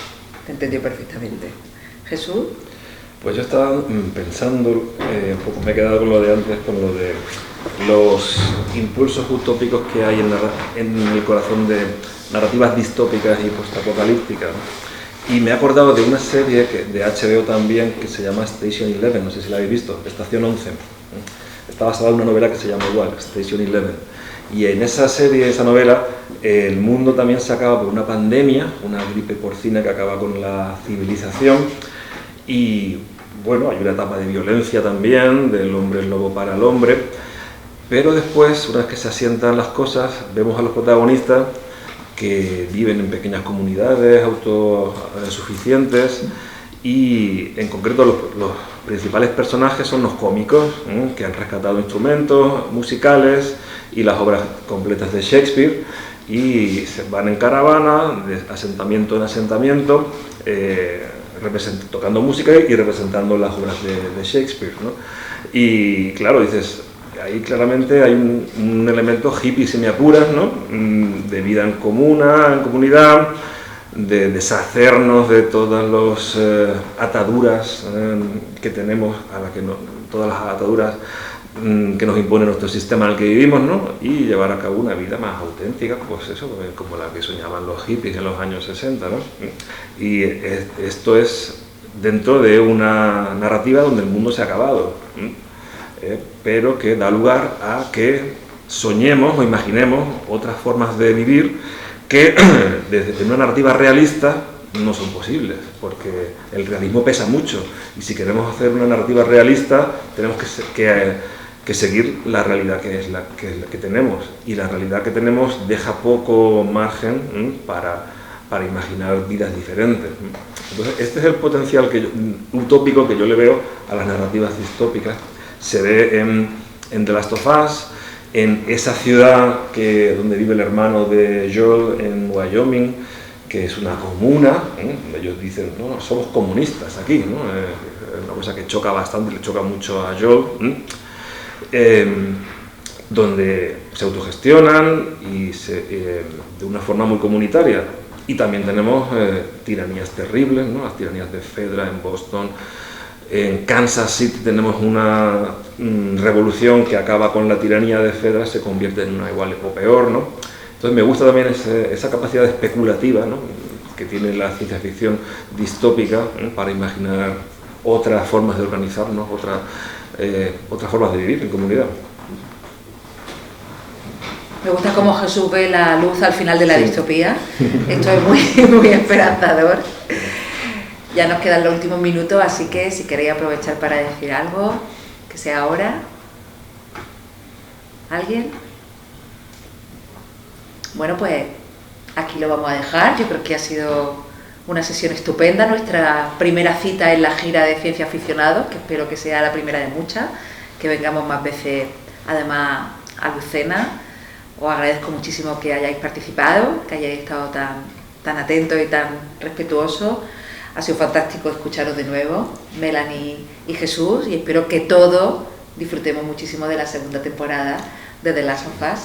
te entendió perfectamente. ¿Jesús? Pues yo estaba pensando, un poco me he quedado con lo de antes, con lo de los impulsos utópicos que hay en el corazón de narrativas distópicas y postapocalípticas, ¿no? Y me he acordado de una serie de HBO también que se llama Station 11, no sé si la habéis visto, Estación 11. Está basada en una novela que se llama igual, Station 11. Y en esa serie, esa novela, el mundo también se acaba por una pandemia, una gripe porcina que acaba con la civilización. Y bueno, hay una etapa de violencia también, del hombre lobo para el hombre. Pero después, una vez que se asientan las cosas, vemos a los protagonistas que viven en pequeñas comunidades autosuficientes, y en concreto los principales personajes son los cómicos, que han rescatado instrumentos musicales y las obras completas de Shakespeare, y se van en caravana de asentamiento en asentamiento, tocando música y representando las obras de Shakespeare, ¿no? Y claro, dices, ahí claramente hay un elemento hippie, si me apuras, ¿no? De vida en comunidad, de deshacernos de todas las ataduras que tenemos, todas las ataduras que nos impone nuestro sistema en el que vivimos, ¿no? Y llevar a cabo una vida más auténtica, pues eso, como la que soñaban los hippies en los años 60, ¿no? Y esto es dentro de una narrativa donde el mundo se ha acabado, pero que da lugar a que soñemos o imaginemos otras formas de vivir que desde una narrativa realista no son posibles, porque el realismo pesa mucho, y si queremos hacer una narrativa realista tenemos que seguir la realidad que es la que tenemos, y la realidad que tenemos deja poco margen para imaginar vidas diferentes. Entonces, este es el potencial utópico que yo le veo a las narrativas distópicas. Se ve en The Last of Us, en esa ciudad donde vive el hermano de Joel en Wyoming, que es una comuna, ellos dicen, no, somos comunistas aquí, ¿no? Es una cosa que choca bastante, le choca mucho a Joel, donde se autogestionan y de una forma muy comunitaria. Y también tenemos tiranías terribles, ¿no? Las tiranías de Fedra en Boston. En Kansas City tenemos una revolución que acaba con la tiranía de Fedra, se convierte en una igual o peor, ¿no? Entonces me gusta también esa capacidad especulativa, ¿no?, que tiene la ciencia ficción distópica, para imaginar otras formas de organizarnos, otras formas de vivir en comunidad. Me gusta cómo Jesús ve la luz al final de la distopía. Esto es muy esperanzador. Ya nos quedan los últimos minutos, así que si queréis aprovechar para decir algo, que sea ahora. ¿Alguien? Bueno, pues aquí lo vamos a dejar. Yo creo que ha sido una sesión estupenda, nuestra primera cita en la gira de Ciencia Aficionados, que espero que sea la primera de muchas, que vengamos más veces, además, a Lucena. Os agradezco muchísimo que hayáis participado, que hayáis estado tan atentos y tan respetuosos. Ha sido fantástico escucharos de nuevo, Melanie y Jesús, y espero que todos disfrutemos muchísimo de la segunda temporada de The Last of Us.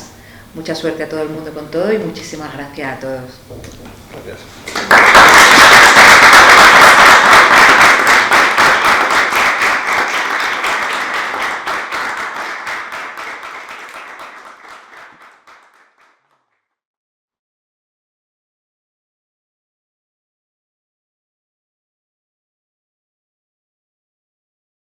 Mucha suerte a todo el mundo con todo y muchísimas gracias a todos. Gracias.